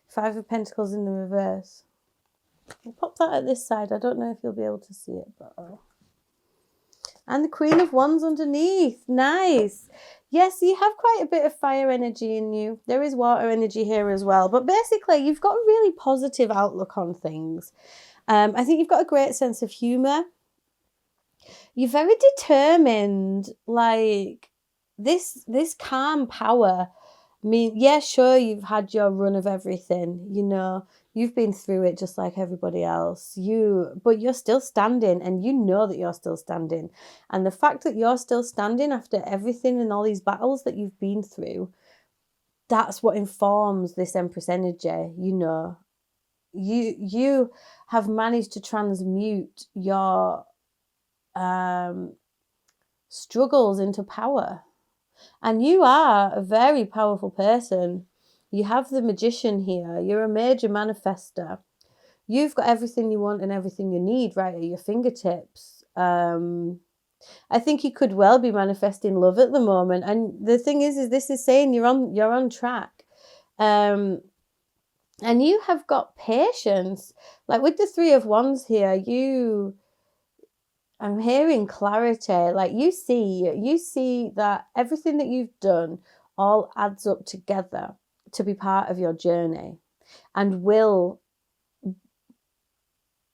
5 of Pentacles in the reverse. I'll pop that at this side. I don't know if you'll be able to see it, but and the Queen of Wands underneath. Nice. Yes, you have quite a bit of fire energy in you. There is water energy here as well. But basically, you've got a really positive outlook on things. I think you've got a great sense of humour. You're very determined. Like, this calm power. I mean, yeah, sure, you've had your run of everything, you know. You've been through it just like everybody else. But you're still standing, and you know that you're still standing. And the fact that you're still standing after everything and all these battles that you've been through, that's what informs this Empress energy, you know. You have managed to transmute your struggles into power. And you are a very powerful person. You have the Magician here. You're a major manifester. You've got everything you want and everything you need right at your fingertips. I think you could well be manifesting love at the moment. And the thing is this is saying you're on track. And you have got patience. Like with the Three of Wands here, I'm hearing clarity. Like you see that everything that you've done all adds up together to be part of your journey, and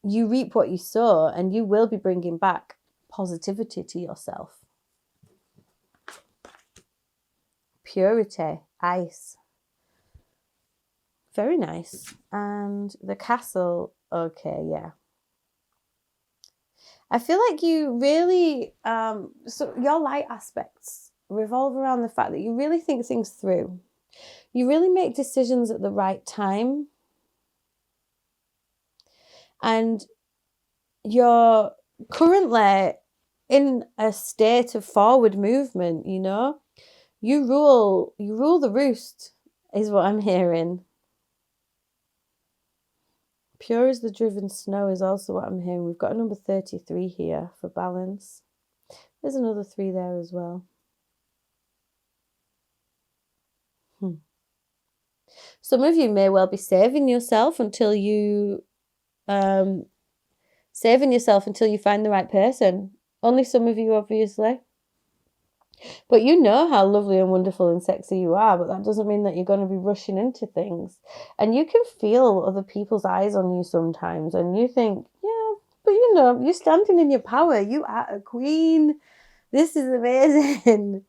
you reap what you sow, and you will be bringing back positivity to yourself. Purity, ice. Very nice. And the castle, okay, yeah. I feel like you really, so your light aspects revolve around the fact that you really think things through. You really make decisions at the right time. And you're currently in a state of forward movement, you know? You rule the roost, is what I'm hearing. Pure as the driven snow is also what I'm hearing. We've got a number 33 here for balance. There's another 3 there as well. Some of you may well be saving yourself until you find the right person. Only some of you, obviously. But you know how lovely and wonderful and sexy you are, but that doesn't mean that you're going to be rushing into things. And you can feel other people's eyes on you sometimes, and you think, yeah, but you know, you're standing in your power. You are a queen. This is amazing.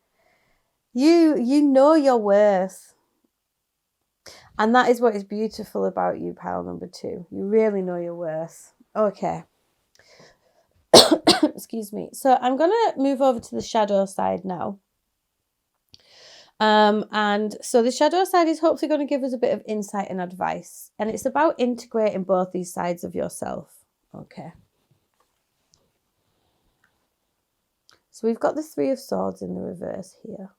You know your worth. And that is what is beautiful about you, pile number 2. You really know your worth. Okay. Excuse me. So I'm going to move over to the shadow side now. And so the shadow side is hopefully going to give us a bit of insight and advice. And it's about integrating both these sides of yourself. Okay. So we've got the 3 of Swords in the reverse here.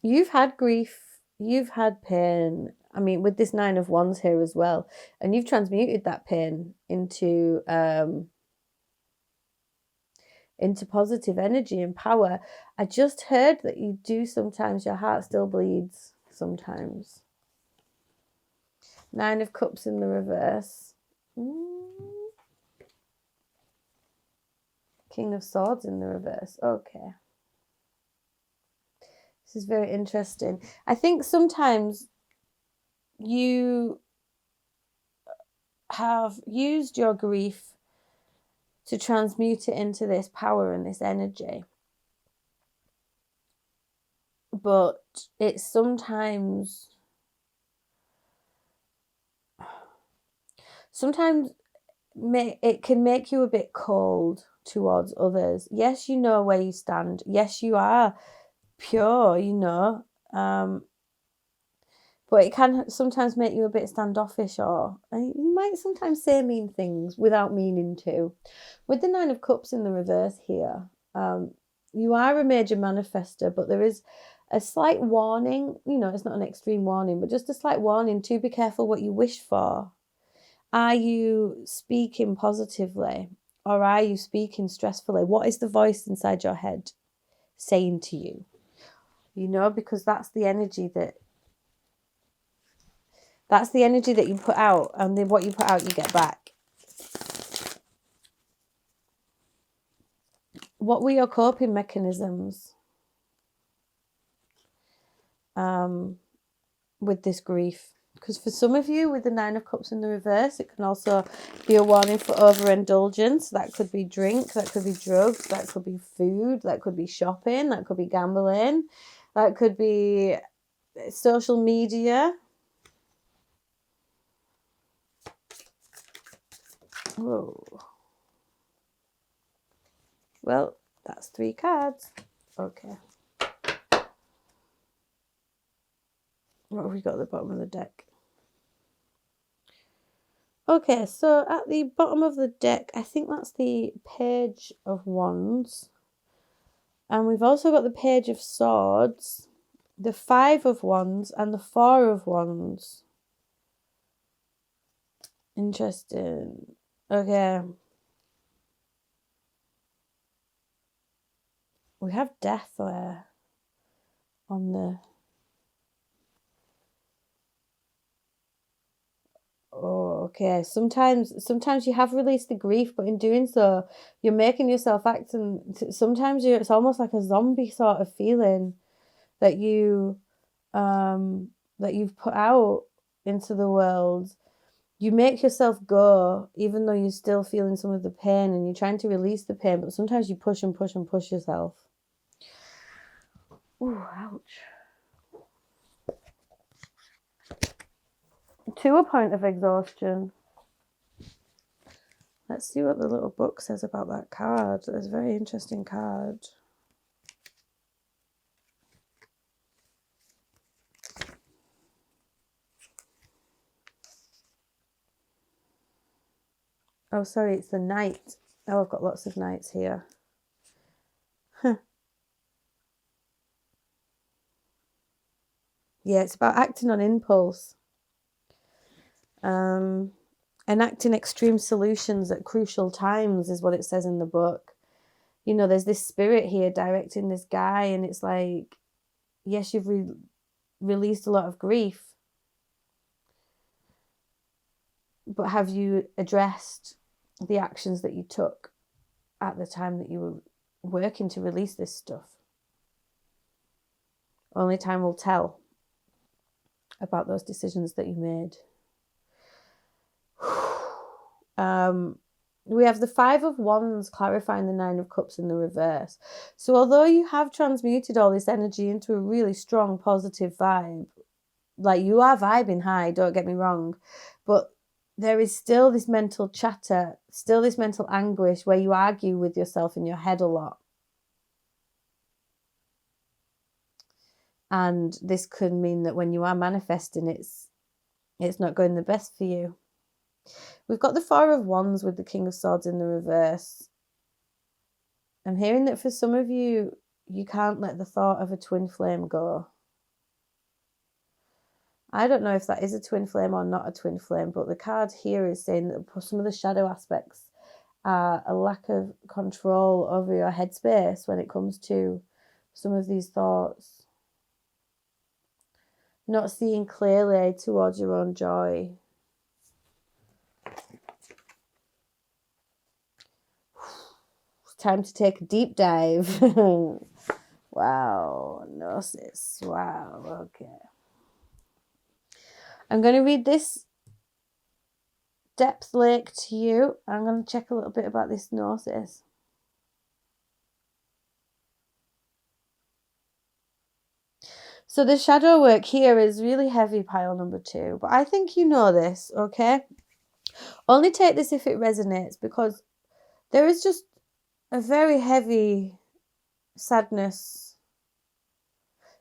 You've had grief. You've had pain. I mean, with this 9 of Wands here as well. And you've transmuted that pain into positive energy and power. I just heard that you do sometimes, your heart still bleeds sometimes. 9 of Cups in the reverse. King of Swords in the reverse. Okay. This is very interesting. I think sometimes you have used your grief to transmute it into this power and this energy. But it's sometimes it can make you a bit cold towards others. Yes, you know where you stand. Yes, you are pure, you know. But it can sometimes make you a bit standoffish, or you might sometimes say mean things without meaning to. With the 9 of Cups in the reverse here, you are a major manifester, but there is a slight warning. You know, it's not an extreme warning, but just a slight warning to be careful what you wish for. Are you speaking positively, or are you speaking stressfully? What is the voice inside your head saying to you? You know, because that's the energy that you put out, and then what you put out, you get back. What were your coping mechanisms with this grief? Because for some of you, with the 9 of Cups in the reverse, it can also be a warning for overindulgence. That could be drink, that could be drugs, that could be food, that could be shopping, that could be gambling, that could be social media. Whoa. Well, that's 3 cards. Okay. What have we got at the bottom of the deck? Okay, so at the bottom of the deck, I think that's the Page of Wands. And we've also got the Page of Swords, the 5 of Wands, and the 4 of Wands. Interesting. Okay. We have death there on the okay. Sometimes you have released the grief, but in doing so, you're making yourself act, and sometimes it's almost like a zombie sort of feeling that that you've put out into the world. You make yourself go, even though you're still feeling some of the pain, and you're trying to release the pain, but sometimes you push and push and push yourself. Ooh, ouch. To a point of exhaustion. Let's see what the little book says about that card. It's a very interesting card. Oh, sorry, it's the Knight. Oh, I've got lots of knights here. Huh. Yeah, it's about acting on impulse. Enacting extreme solutions at crucial times is what it says in the book. You know, there's this spirit here directing this guy, and it's like, yes, you've released a lot of grief, but have you addressed the actions that you took at the time that you were working to release this stuff? Only time will tell about those decisions that you made. We have the Five of Wands clarifying the Nine of Cups in the reverse. So although you have transmuted all this energy into a really strong positive vibe, like you are vibing high, don't get me wrong, but there is still this mental chatter, still this mental anguish where you argue with yourself in your head a lot. And this could mean that when you are manifesting, it's not going the best for you. We've got the Four of Wands with the King of Swords in the reverse. I'm hearing that for some of you, you can't let the thought of a twin flame go. I don't know if that is a twin flame or not a twin flame, but the card here is saying that some of the shadow aspects are a lack of control over your headspace when it comes to some of these thoughts. Not seeing clearly towards your own joy. Time to take a deep dive. Wow, Gnosis. Wow, okay. I'm going to read this depth lake to you. I'm going to check a little bit about this Gnosis. So the shadow work here is really heavy, pile number 2. But I think you know this, okay? Only take this if it resonates, because there is just a very heavy sadness,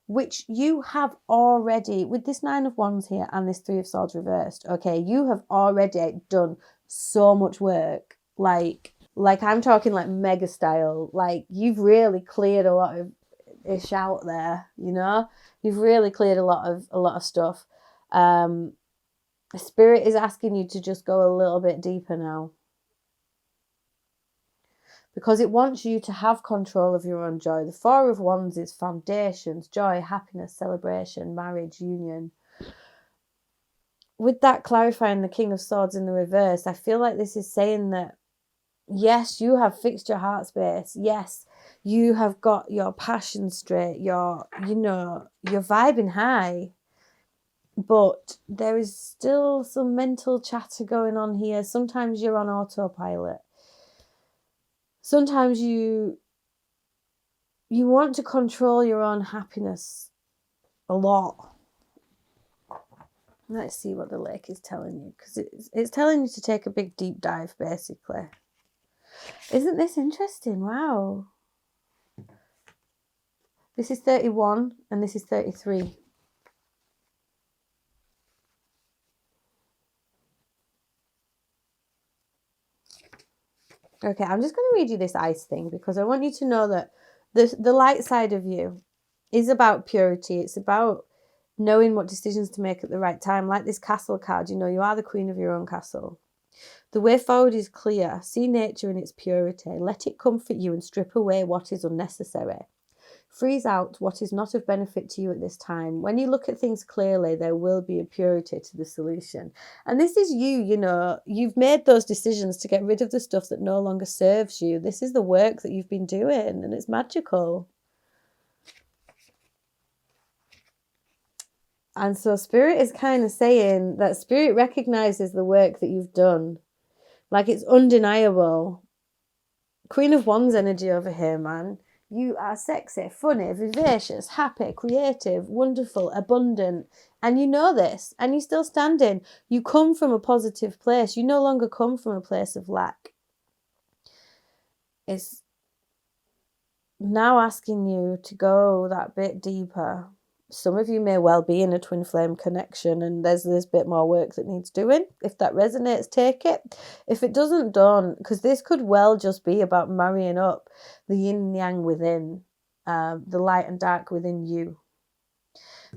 which you have already, with this Nine of Wands here and this Three of Swords reversed, okay, you have already done so much work, like I'm talking like mega style, like you've really cleared a lot of ish out there, you know, you've really cleared a lot of stuff. Spirit is asking you to just go a little bit deeper now, because it wants you to have control of your own joy. The Four of Wands is foundations, joy, happiness, celebration, marriage, union. With that clarifying the King of Swords in the reverse, I feel like this is saying that, yes, you have fixed your heart space. Yes, you have got your passion straight. You're vibing high. But there is still some mental chatter going on here. Sometimes you're on autopilot. Sometimes you want to control your own happiness a lot. Let's see what the lake is telling you, because it's telling you to take a big deep dive, basically. Isn't this interesting? Wow. This is 31 and this is 33. Okay, I'm just going to read you this ice thing, because I want you to know that the light side of you is about purity. It's about knowing what decisions to make at the right time. Like this castle card, you are the queen of your own castle. The way forward is clear. See nature in its purity. Let it comfort you and strip away what is unnecessary. Freeze out what is not of benefit to you at this time. When you look at things clearly, there will be a purity to the solution. And this is you've made those decisions to get rid of the stuff that no longer serves you. This is the work that you've been doing, and it's magical. And so Spirit is kind of saying that Spirit recognizes the work that you've done. Like, it's undeniable. Queen of Wands energy over here, man. You are sexy, funny, vivacious, happy, creative, wonderful, abundant. And you know this, and you're still standing. You come from a positive place. You no longer come from a place of lack. It's now asking you to go that bit deeper. Some of you may well be in a twin flame connection, and there's this bit more work that needs doing. If that resonates, take it. If it doesn't, don't, because this could well just be about marrying up the yin and yang within, the light and dark within you.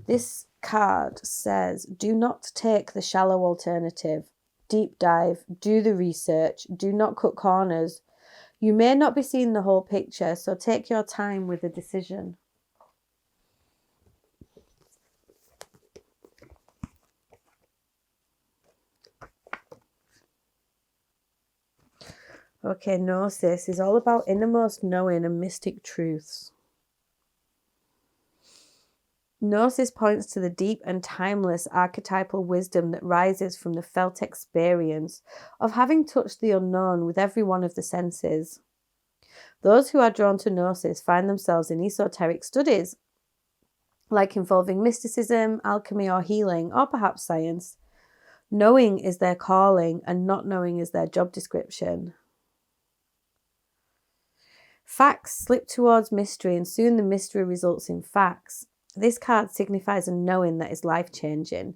This card says, do not take the shallow alternative. Deep dive, do the research, do not cut corners. You may not be seeing the whole picture, so take your time with the decision. Okay, Gnosis is all about innermost knowing and mystic truths. Gnosis points to the deep and timeless archetypal wisdom that rises from the felt experience of having touched the unknown with every one of the senses. Those who are drawn to Gnosis find themselves in esoteric studies, like involving mysticism, alchemy, or healing, or perhaps science. Knowing is their calling, and not knowing is their job description. Facts slip towards mystery, and soon the mystery results in facts. This card signifies a knowing that is life-changing.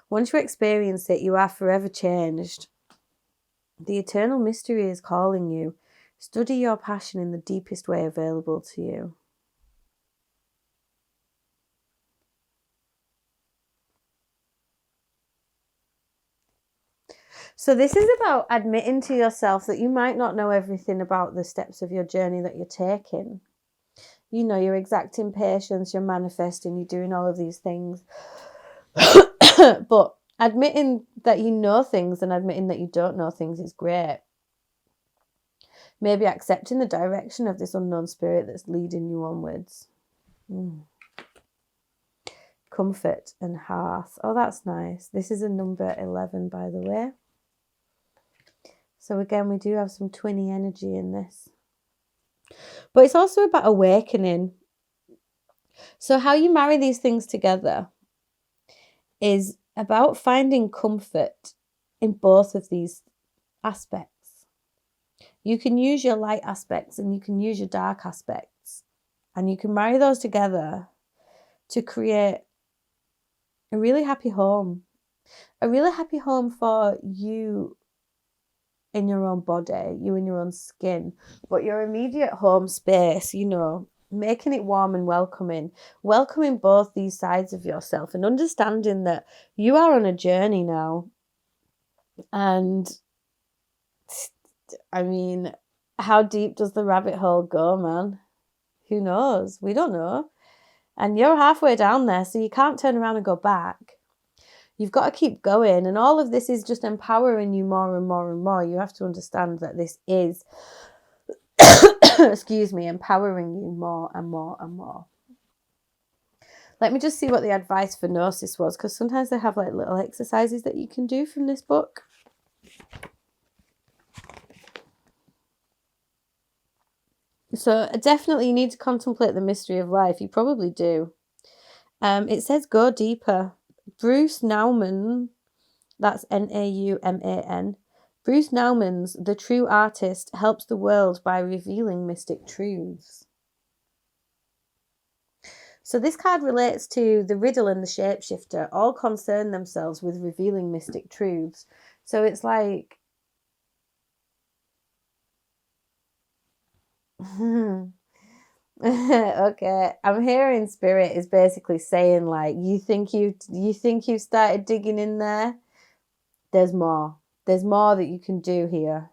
Once you experience it, you are forever changed. The eternal mystery is calling you. Study your passion in the deepest way available to you. So this is about admitting to yourself that you might not know everything about the steps of your journey that you're taking. You know, you're exacting patience, you're manifesting, you're doing all of these things. But admitting that you know things and admitting that you don't know things is great. Maybe accepting the direction of this unknown spirit that's leading you onwards. Comfort and hearth. Oh, that's nice. This is a number 11, by the way. So again, we do have some twinny energy in this. But it's also about awakening. So how you marry these things together is about finding comfort in both of these aspects. You can use your light aspects and you can use your dark aspects. And you can marry those together to create a really happy home. A really happy home for you in your own body, you in your own skin, but your immediate home space, you know, making it warm and welcoming both these sides of yourself and understanding that you are on a journey now. And I mean, how deep does the rabbit hole go, man? Who knows? We don't know. And you're halfway down there, so you can't turn around and go back. You've got to keep going, and all of this is just empowering you more and more and more. You have to understand that this is, excuse me, empowering you more and more and more. Let me just see what the advice for Gnosis was, because sometimes they have like little exercises that you can do from this book. So definitely you need to contemplate the mystery of life. You probably do. It says go deeper. Bruce Nauman, that's Nauman. Bruce Nauman's The True Artist helps the world by revealing mystic truths. So this card relates to the riddle and the shapeshifter, all concern themselves with revealing mystic truths. So it's like, okay, I'm hearing spirit is basically saying, like, you think you've started digging in there? There's more that you can do here.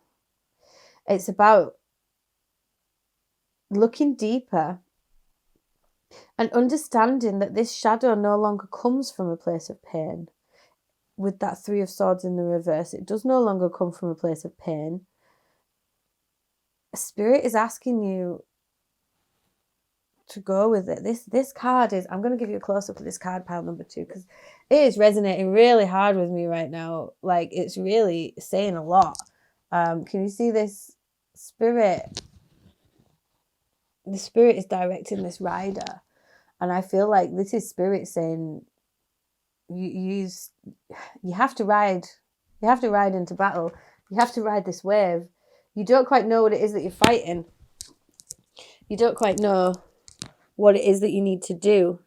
It's about looking deeper And understanding that this shadow no longer comes from a place of pain. With that Three of Swords in the reverse, it does no longer come from a place of pain. Spirit is asking you to go with it. This card is, I'm going to give you a close-up of this card, pile number 2, because it is resonating really hard with me right now. Like, it's really saying a lot. Can you see this? Spirit? The Spirit is directing this rider. And I feel like this is Spirit saying, you have to ride. You have to ride into battle. You have to ride this wave. You don't quite know what it is that you're fighting. You don't quite know what it is that you need to do.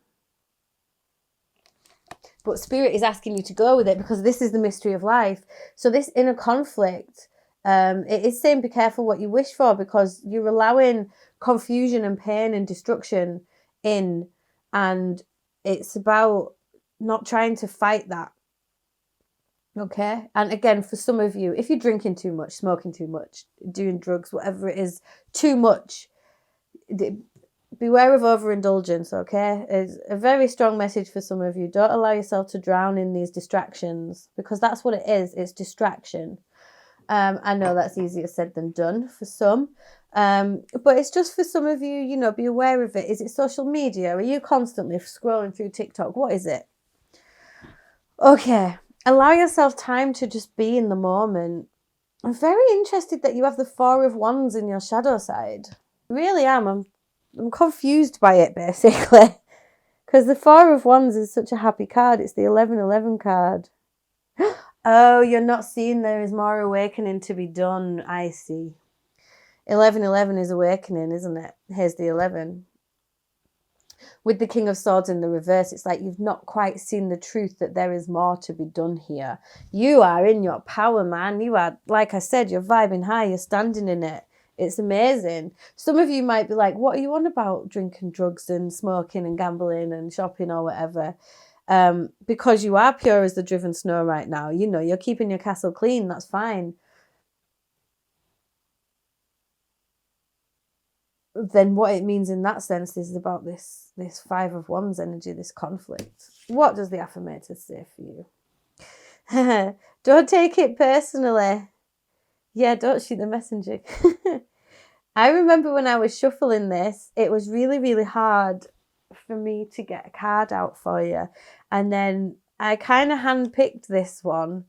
But Spirit is asking you to go with it, because this is the mystery of life. So this inner conflict, it is saying be careful what you wish for, because you're allowing confusion and pain and destruction in. And it's about not trying to fight that. Okay? And again, for some of you, if you're drinking too much, smoking too much, doing drugs, whatever it is, too much, beware of overindulgence, okay? It's a very strong message for some of you. Don't allow yourself to drown in these distractions, because that's what it is. It's distraction. I know that's easier said than done for some. But it's just for some of you, be aware of it. Is it social media? Are you constantly scrolling through TikTok? What is it? Okay. Allow yourself time to just be in the moment. I'm very interested that you have the Four of Wands in your shadow side. I really am. I'm confused by it, basically. Because the Four of Wands is such a happy card. It's the 1111 card. Oh, you're not seeing there is more awakening to be done. I see. 1111 is awakening, isn't it? Here's the 11. With the King of Swords in the reverse, it's like you've not quite seen the truth that there is more to be done here. You are in your power, man. You are, like I said, you're vibing high. You're standing in it. It's amazing. Some of you might be like, what are you on about? Drinking drugs and smoking and gambling and shopping or whatever. Because you are pure as the driven snow right now. You're keeping your castle clean. That's fine. Then what it means in that sense is about this Five of Wands energy, this conflict. What does the affirmator say for you? Don't take it personally. Yeah, don't shoot the messenger. I remember when I was shuffling this, it was really, really hard for me to get a card out for you. And then I kind of handpicked this one.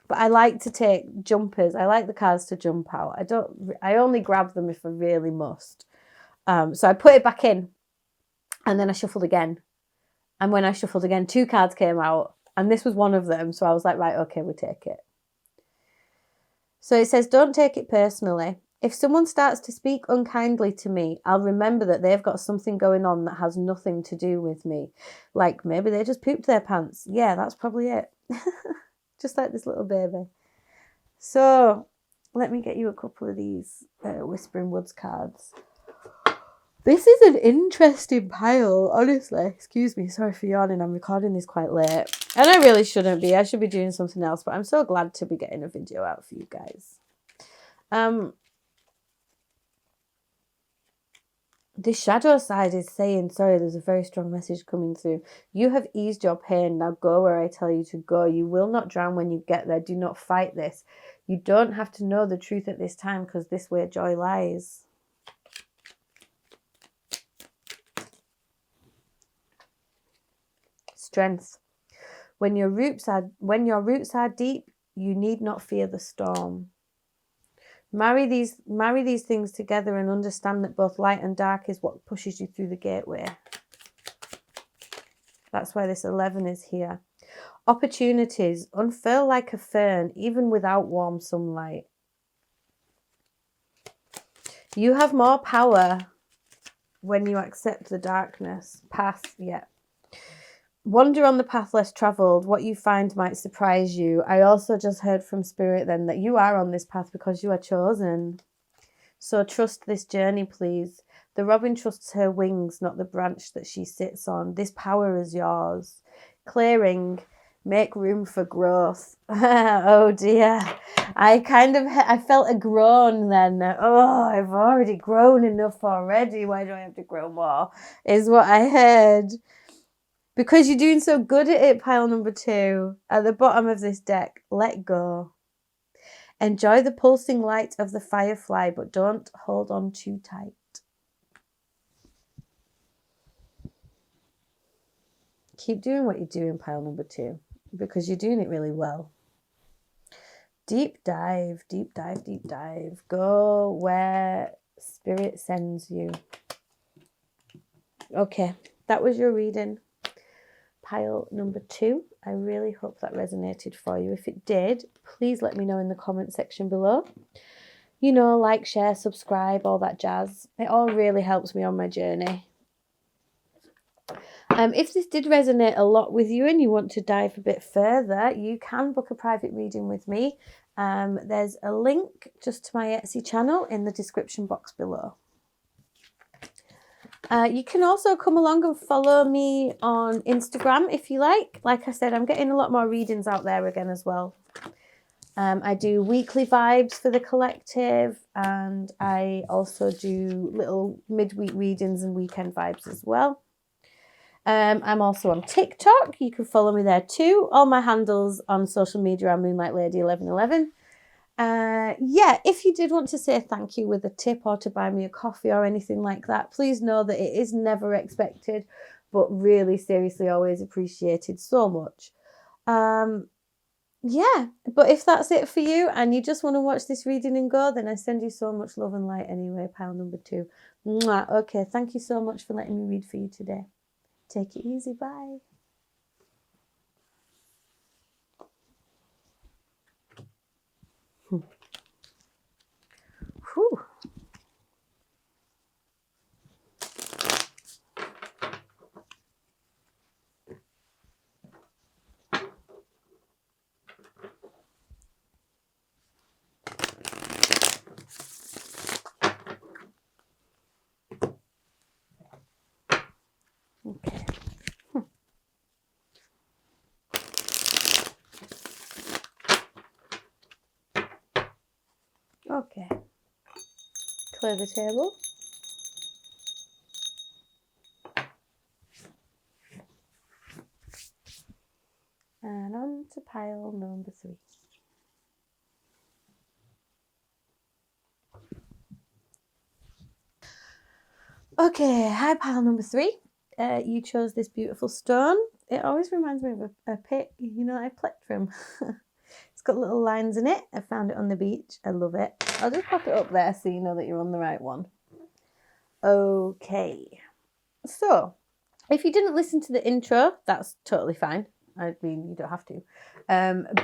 But I like to take jumpers. I like the cards to jump out. I only grab them if I really must. So I put it back in, and then I shuffled again. And when I shuffled again, 2 cards came out, and this was one of them. So I was like, right, okay, we take it. So it says, don't take it personally. If someone starts to speak unkindly to me, I'll remember that they've got something going on that has nothing to do with me. Like maybe they just pooped their pants. Yeah, that's probably it. Just like this little baby. So let me get you a couple of these Whispering Woods cards. This is an interesting pile, honestly. Excuse me, sorry for yawning. I'm recording this quite late. And I really shouldn't be. I should be doing something else. But I'm so glad to be getting a video out for you guys. The shadow side is saying, sorry, there's a very strong message coming through. You have eased your pain. Now go where I tell you to go. You will not drown when you get there. Do not fight this. You don't have to know the truth at this time, because this way joy lies. Strength. When your roots are deep, you need not fear the storm. Marry these things together and understand that both light and dark is what pushes you through the gateway. That's why this 11 is here. Opportunities unfurl like a fern, even without warm sunlight. You have more power when you accept the darkness. Path, yeah. Wander on the path less travelled. What you find might surprise you. I also just heard from Spirit then that you are on this path because you are chosen. So trust this journey, please. The robin trusts her wings, not the branch that she sits on. This power is yours. Clearing Make room for growth. Oh dear. I felt a groan then. Oh, I've already grown enough already. Why do I have to grow more? Is what I heard. Because you're doing so good at it, pile number 2. At the bottom of this deck, let go. Enjoy the pulsing light of the firefly, but don't hold on too tight. Keep doing what you're doing, pile number 2, because you're doing it really well. Deep dive, deep dive, deep dive. Go where spirit sends you. Okay, that was your reading. Pile number 2. I really hope that resonated for you. If it did, please let me know in the comment section below. You know, like, share, subscribe, all that jazz. It all really helps me on my journey. If this did resonate a lot with you and you want to dive a bit further, you can book a private reading with me. There's a link just to my Etsy channel in the description box below. You can also come along and follow me on Instagram if you like. Like I said, I'm getting a lot more readings out there again as well. I do weekly vibes for the collective, and I also do little midweek readings and weekend vibes as well. I'm also on TikTok. You can follow me there too. All my handles on social media are Moonlight Lady 1111. Yeah, if you did want to say thank you with a tip or to buy me a coffee or anything like that, please know that it is never expected, but really seriously always appreciated so much. Yeah, but if that's it for you and you just want to watch this reading and go, then I send you so much love and light anyway, pile number 2. Mwah. Okay, thank you so much for letting me read for you today. Take it easy. Bye. Whew. Okay. Okay. Clear the table. And on to pile number 3. Okay, hi pile number 3. You chose this beautiful stone. It always reminds me of a pit, you know, I plucked from. It's got little lines in it. I found it on the beach. I love it. I'll just pop it up there so you know that you're on the right one. Okay. So, if you didn't listen to the intro, that's totally fine. I mean, you don't have to.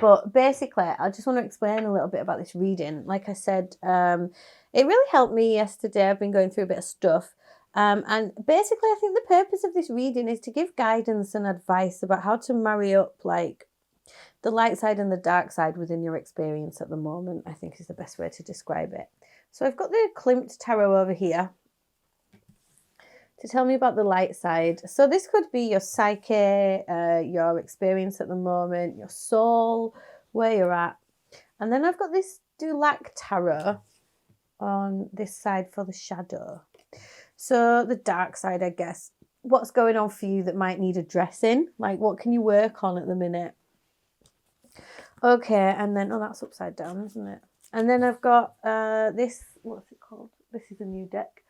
But basically, I just want to explain a little bit about this reading. Like I said, it really helped me yesterday. I've been going through a bit of stuff. And basically, I think the purpose of this reading is to give guidance and advice about how to marry up, like, the light side and the dark side within your experience at the moment, I think is the best way to describe it. So I've got the Klimt Tarot over here to tell me about the light side. So this could be your psyche, your experience at the moment, your soul, where you're at. And then I've got this Dulac Tarot on this side for the shadow. So the dark side, I guess. What's going on for you that might need addressing? Like, what can you work on at the minute? Okay, and then, oh, that's upside down, isn't it? And then I've got this, what's it called? This is a new deck.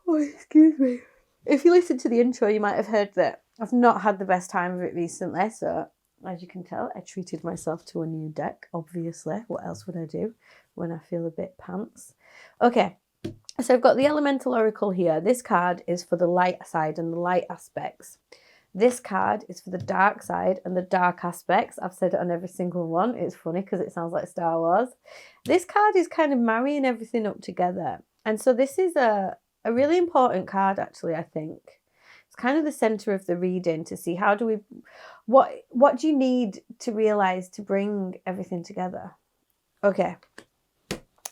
Oh, excuse me. If you listen to the intro, you might have heard that I've not had the best time of it recently. So, as you can tell, I treated myself to a new deck, obviously. What else would I do when I feel a bit pants? Okay, so I've got the Elemental Oracle here. This card is for the light side and the light aspects. This card is for the dark side and the dark aspects. I've said it on every single one. It's funny because it sounds like Star Wars. This card is kind of marrying everything up together. And so this is a really important card, actually, I think. It's kind of the center of the reading to see how do we, what do you need to realize to bring everything together? Okay.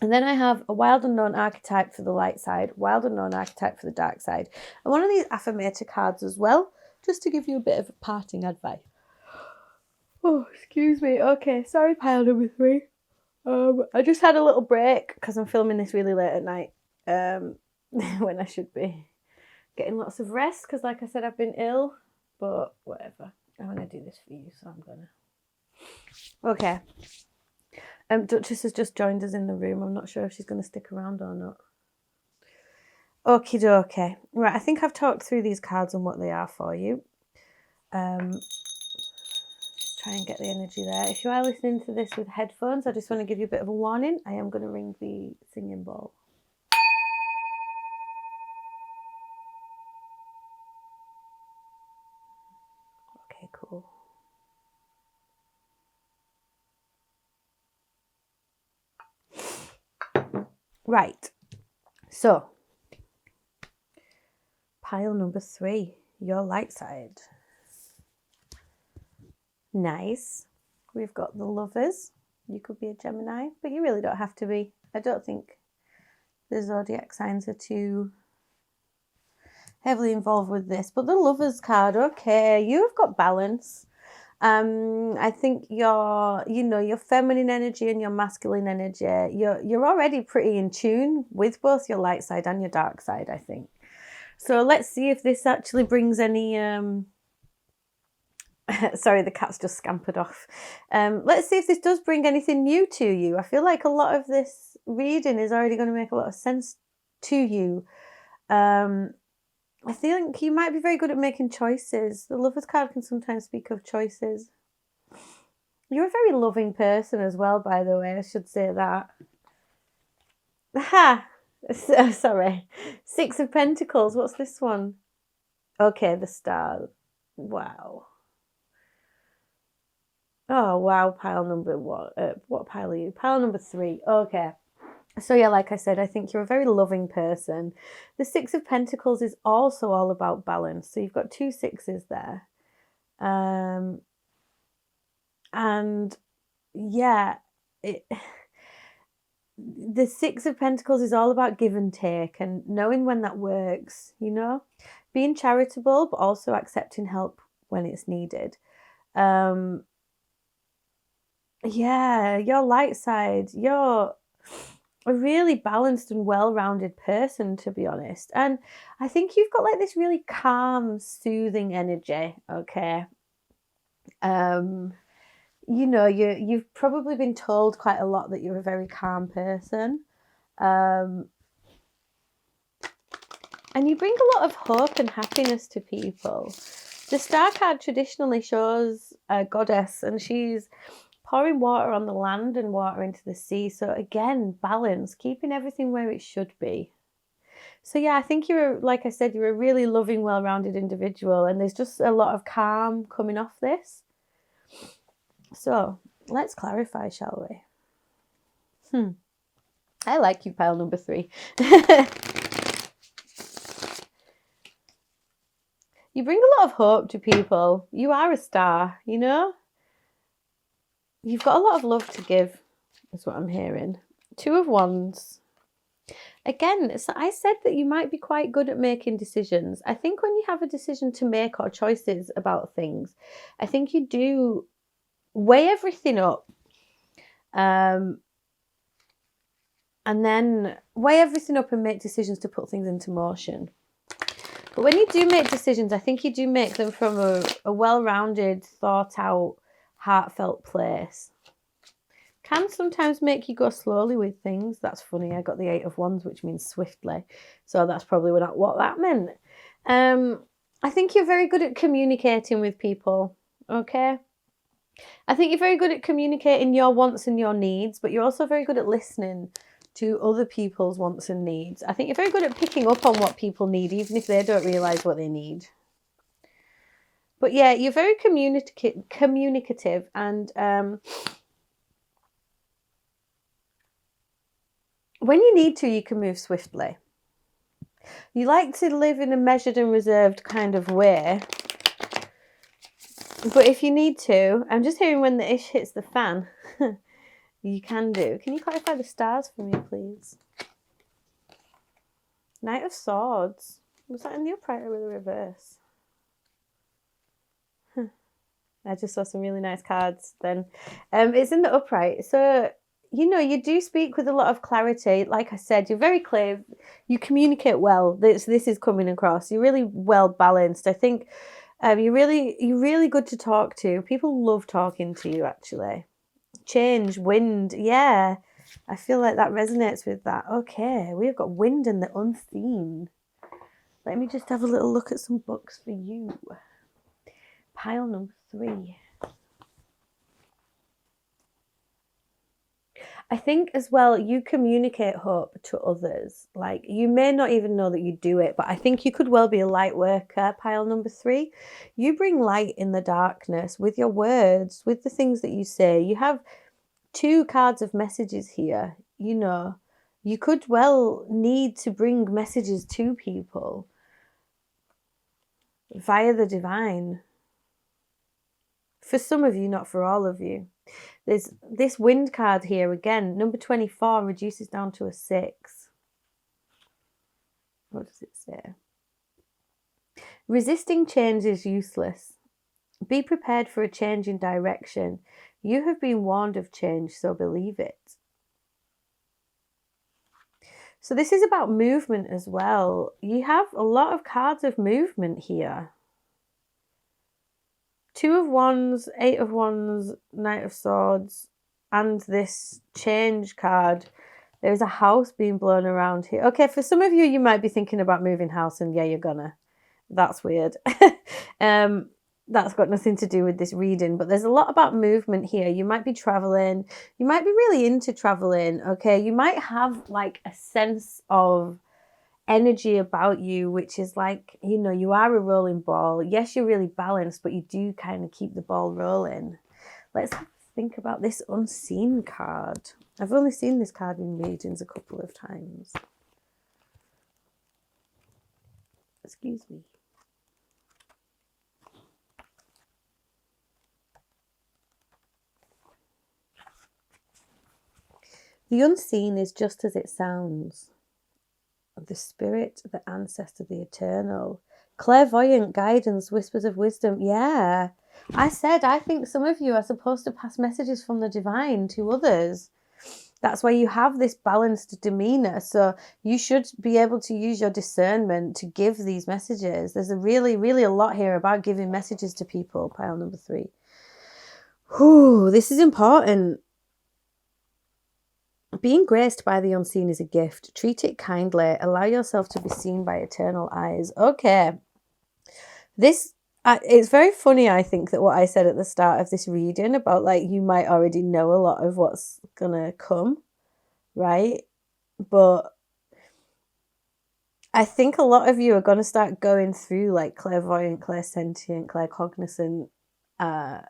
And then I have a wild unknown archetype for the light side, wild unknown archetype for the dark side. And one of these affirmator cards as well, just to give you a bit of parting advice. Oh, excuse me. Okay, sorry, pile number 3. I just had a little break because I'm filming this really late at night. When I should be getting lots of rest because, like I said, I've been ill. But whatever. I want to do this for you, so I'm gonna. Okay. Duchess has just joined us in the room. I'm not sure if she's going to stick around or not. Okie dokie. Right, I think I've talked through these cards and what they are for you. Try and get the energy there. If you are listening to this with headphones, I just want to give you a bit of a warning. I am going to ring the singing bowl. Okay, cool. Right. So, pile number 3, your light side. Nice. We've got the Lovers. You could be a Gemini, but you really don't have to be. I don't think the zodiac signs are too heavily involved with this. But the Lovers card, okay, you've got balance. I think your feminine energy and your masculine energy, you're already pretty in tune with both your light side and your dark side, I think. So let's see if this actually brings any sorry, the cat's just scampered off. Let's see if this does bring anything new to you. I feel like a lot of this reading is already going to make a lot of sense to you. I think you might be very good at making choices. The Lovers card can sometimes speak of choices. You're a very loving person as well, by the way. I should say that. Ha! Sorry. 6 of Pentacles. What's this one? Okay, the Star. Wow. Oh, wow. Pile number what? What pile are you? Pile number 3. Okay. So yeah, like I said, I think you're a very loving person. The 6 of Pentacles is also all about balance. So you've got 2 6s there. And yeah, the 6 of Pentacles is all about give and take and knowing when that works, being charitable, but also accepting help when it's needed. Yeah, your light side, you're a really balanced and well-rounded person, to be honest. And I think you've got like this really calm, soothing energy, okay? You've probably been told quite a lot that you're a very calm person. And you bring a lot of hope and happiness to people. The Star card traditionally shows a goddess, and she's pouring water on the land and water into the sea. So again, balance, keeping everything where it should be. So yeah, I think like I said, you're a really loving, well-rounded individual, and there's just a lot of calm coming off this. So let's clarify, shall we? I like you, pile number 3. You bring a lot of hope to people. You are a star, You've got a lot of love to give, is what I'm hearing. 2 of Wands. Again, so I said that you might be quite good at making decisions. I think when you have a decision to make or choices about things, I think you do weigh everything up. And then weigh everything up and make decisions to put things into motion. But when you do make decisions, I think you do make them from a well-rounded, thought-out, heartfelt place. Can sometimes make you go slowly with things. That's funny. I got the 8 of Wands, which means swiftly. So that's probably what that meant. I think you're very good at communicating with people. Okay? I think you're very good at communicating your wants and your needs, but you're also very good at listening to other people's wants and needs. I think you're very good at picking up on what people need, even if they don't realise what they need. But yeah, you're very communicative, and when you need to, you can move swiftly. You like to live in a measured and reserved kind of way. But if you need to, I'm just hearing when the ish hits the fan, you can do. Can you clarify the stars for me, please? Knight of Swords. Was that in the upright or the reverse? I just saw some really nice cards then. It's in the upright. So, you do speak with a lot of clarity. Like I said, you're very clear. You communicate well. This is coming across. You're really well balanced. I think you're really good to talk to. People love talking to you, actually. Change, wind. Yeah. I feel like that resonates with that. Okay, we've got wind and the unseen. Let me just have a little look at some books for you. Pile number 3. I think as well, you communicate hope to others. Like, you may not even know that you do it, but I think you could well be a light worker, pile number 3. You bring light in the darkness with your words, with the things that you say. You have 2 cards of messages here. You could well need to bring messages to people via the divine. For some of you, not for all of you. There's this wind card here again. Number 24 reduces down to a 6. What does it say? Resisting change is useless. Be prepared for a change in direction. You have been warned of change, so believe it. So this is about movement as well. You have a lot of cards of movement here. 2 of Wands, 8 of Wands, Knight of Swords, and this change card. There's a house being blown around here. Okay, for some of you, you might be thinking about moving house, and yeah, you're gonna. That's weird. That's got nothing to do with this reading, but there's a lot about movement here. You might be traveling. You might be really into traveling, okay? You might have like a sense of energy about you, which is like, you are a rolling ball. Yes, you're really balanced, but you do kind of keep the ball rolling. Let's think about this unseen card. I've only seen this card in readings a couple of times. Excuse me. The unseen is just as it sounds. The spirit, the ancestor, the eternal. Clairvoyant guidance, whispers of wisdom. Yeah. I think some of you are supposed to pass messages from the divine to others. That's why you have this balanced demeanor. So you should be able to use your discernment to give these messages. There's really a lot here about giving messages to people, pile number 3. Whew, this is important. Being graced by the unseen is a gift. Treat it kindly. Allow yourself to be seen by eternal eyes. Okay. It's very funny, I think, that what I said at the start of this reading about, like, you might already know a lot of what's going to come, right? But I think a lot of you are going to start going through, like, clairvoyant, clairsentient, claircognizant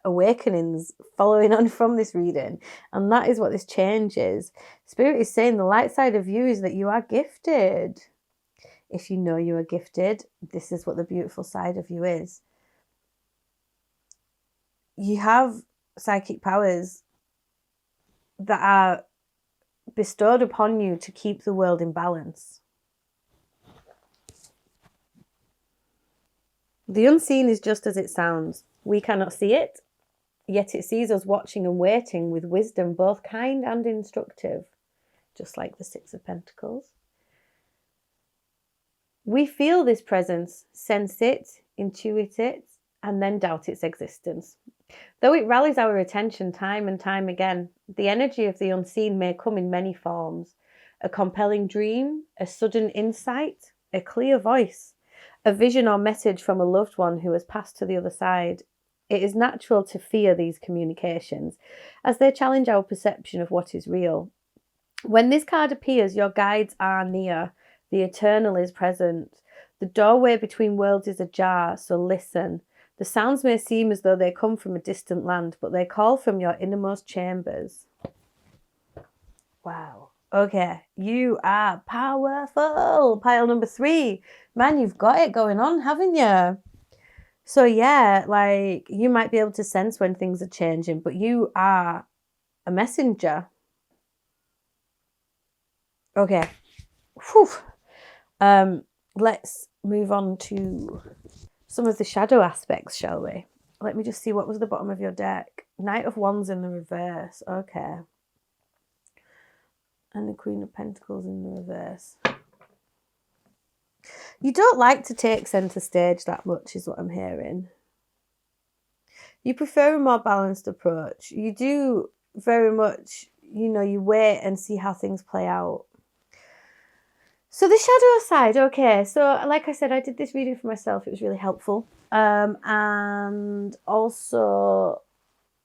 awakenings following on from this reading, and that is what this change is. Spirit is saying the light side of you is that you are gifted. If you know you are gifted, this is what the beautiful side of you is. You have psychic powers that are bestowed upon you to keep the world in balance. The unseen is just as it sounds. We cannot see it, yet it sees us watching and waiting with wisdom, both kind and instructive, just like the 6 of Pentacles. We feel this presence, sense it, intuit it, and then doubt its existence. Though it rallies our attention time and time again, the energy of the unseen may come in many forms. A compelling dream, a sudden insight, a clear voice, a vision or message from a loved one who has passed to the other side. It is natural to fear these communications, as they challenge our perception of what is real. When this card appears, your guides are near. The eternal is present. The doorway between worlds is ajar, so listen. The sounds may seem as though they come from a distant land, but they call from your innermost chambers. Wow. Okay, you are powerful. Pile number 3. Man, you've got it going on, haven't you? So yeah, like, you might be able to sense when things are changing, but you are a messenger. Okay. Whew. Let's move on to some of the shadow aspects, shall we? Let me just see, what was the bottom of your deck? Knight of Wands in the reverse. Okay. And the Queen of Pentacles in the reverse. You don't like to take centre stage that much, is what I'm hearing. You prefer a more balanced approach. You do very much, you know, you wait and see how things play out. So the shadow side, okay. So like I said, I did this reading for myself. It was really helpful. And also,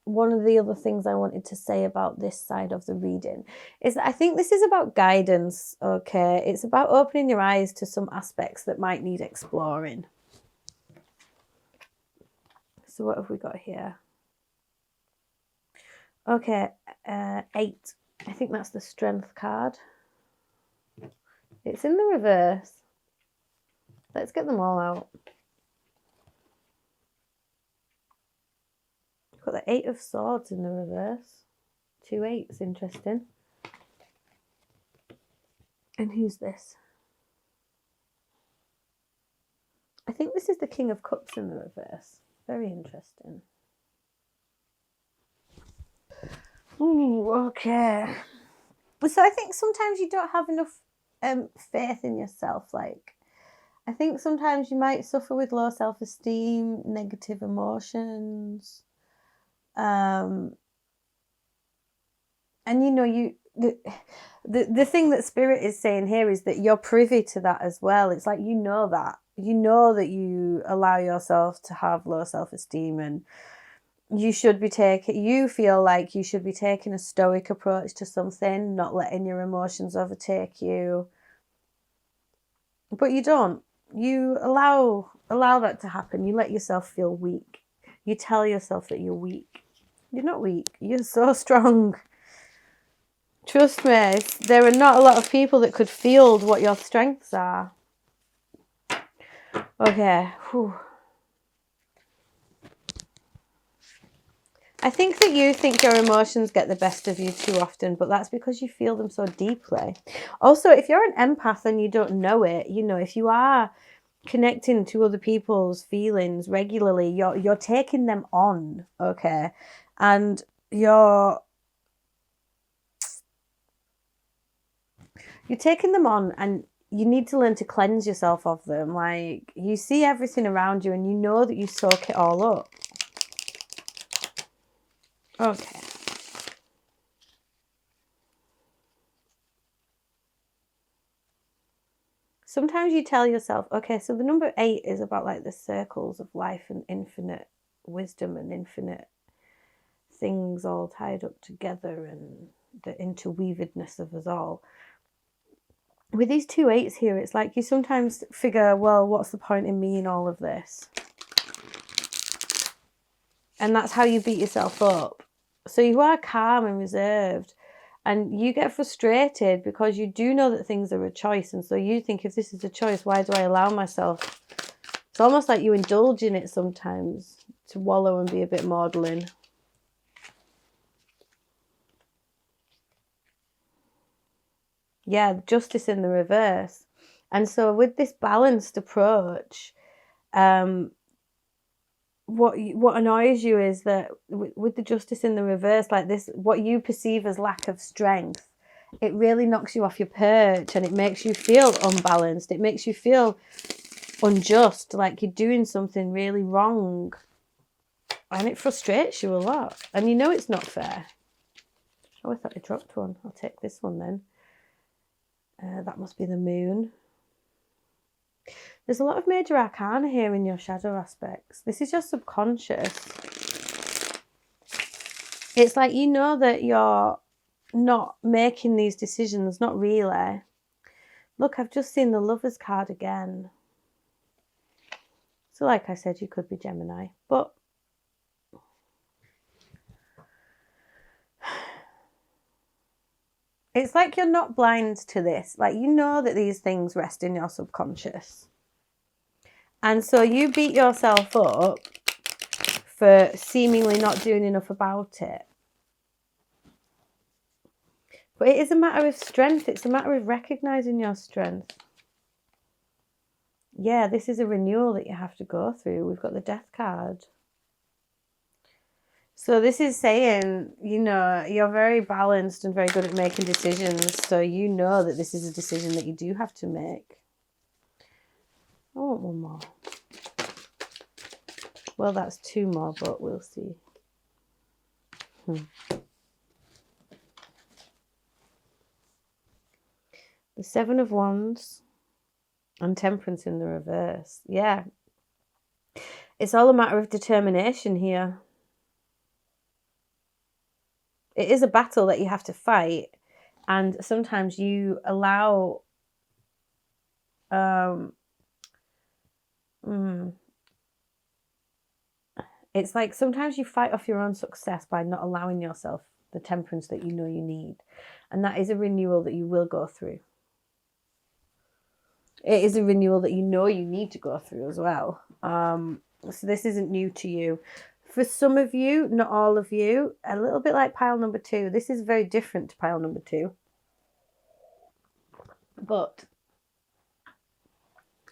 one of the other things I wanted to say about this side of the reading is that I think this is about guidance, okay? It's about opening your eyes to some aspects that might need exploring. So what have we got here? Okay, 8. I think that's the Strength card. It's in the reverse. Let's get them all out. Got the 8 of Swords in the reverse. 2 8s, interesting. And who's this? I think this is the King of Cups in the reverse. Very interesting. Ooh, okay. So I think sometimes you don't have enough faith in yourself. Like, I think sometimes you might suffer with low self-esteem, negative emotions. And you know, the thing that Spirit is saying here is that you're privy to that as well. It's like, you know that you allow yourself to have low self-esteem, and you feel like you should be taking a stoic approach to something, not letting your emotions overtake you. But you don't. You allow that to happen. You let yourself feel weak. You tell yourself that you're weak. You're not weak. You're so strong. Trust me, there are not a lot of people that could field what your strengths are. Okay. Whew. I think that you think your emotions get the best of you too often, but that's because you feel them so deeply. Also, if you're an empath and you don't know it, you know, if you are connecting to other people's feelings regularly, you're taking them on, okay? And you're taking them on, and you need to learn to cleanse yourself of them. Like, you see everything around you and you know that you soak it all up. Okay. Sometimes you tell yourself, okay, so the number 8 is about like the circles of life and infinite wisdom and infinite things all tied up together and the interweavedness of us all. With these 2 8s here, it's like you sometimes figure, well, what's the point in me in all of this? And that's how you beat yourself up. So you are calm and reserved, and you get frustrated because you do know that things are a choice. And so you think, if this is a choice, why do I allow myself? It's almost like you indulge in it sometimes to wallow and be a bit maudlin. Yeah, Justice in the reverse. And so with this balanced approach, what annoys you is that with the Justice in the reverse, like this, what you perceive as lack of strength, it really knocks you off your perch, and it makes you feel unbalanced. It makes you feel unjust, like you're doing something really wrong, and it frustrates you a lot, and you know it's not fair. Oh, I thought I dropped one. I'll take this one then. That must be the Moon. There's a lot of major arcana here in your shadow aspects. This is your subconscious. It's like, you know that you're not making these decisions, not really. Look, I've just seen the Lovers card again. So like I said, you could be Gemini, but it's like you're not blind to this. Like, you know that these things rest in your subconscious. And so you beat yourself up for seemingly not doing enough about it. But it is a matter of strength. It's a matter of recognizing your strength. Yeah, this is a renewal that you have to go through. We've got the Death card. So this is saying, you know, you're very balanced and very good at making decisions. So you know that this is a decision that you do have to make. I want one more. Well, that's two more, but we'll see. The Seven of Wands and Temperance in the reverse. Yeah. It's all a matter of determination here. It is a battle that you have to fight. And sometimes you allow it's like sometimes you fight off your own success by not allowing yourself the temperance that you know you need. And that is a renewal that you will go through. It is a renewal that you know you need to go through as well. So this isn't new to you. For some of you, not all of you, a little bit like pile number 2. This is very different to pile number 2. But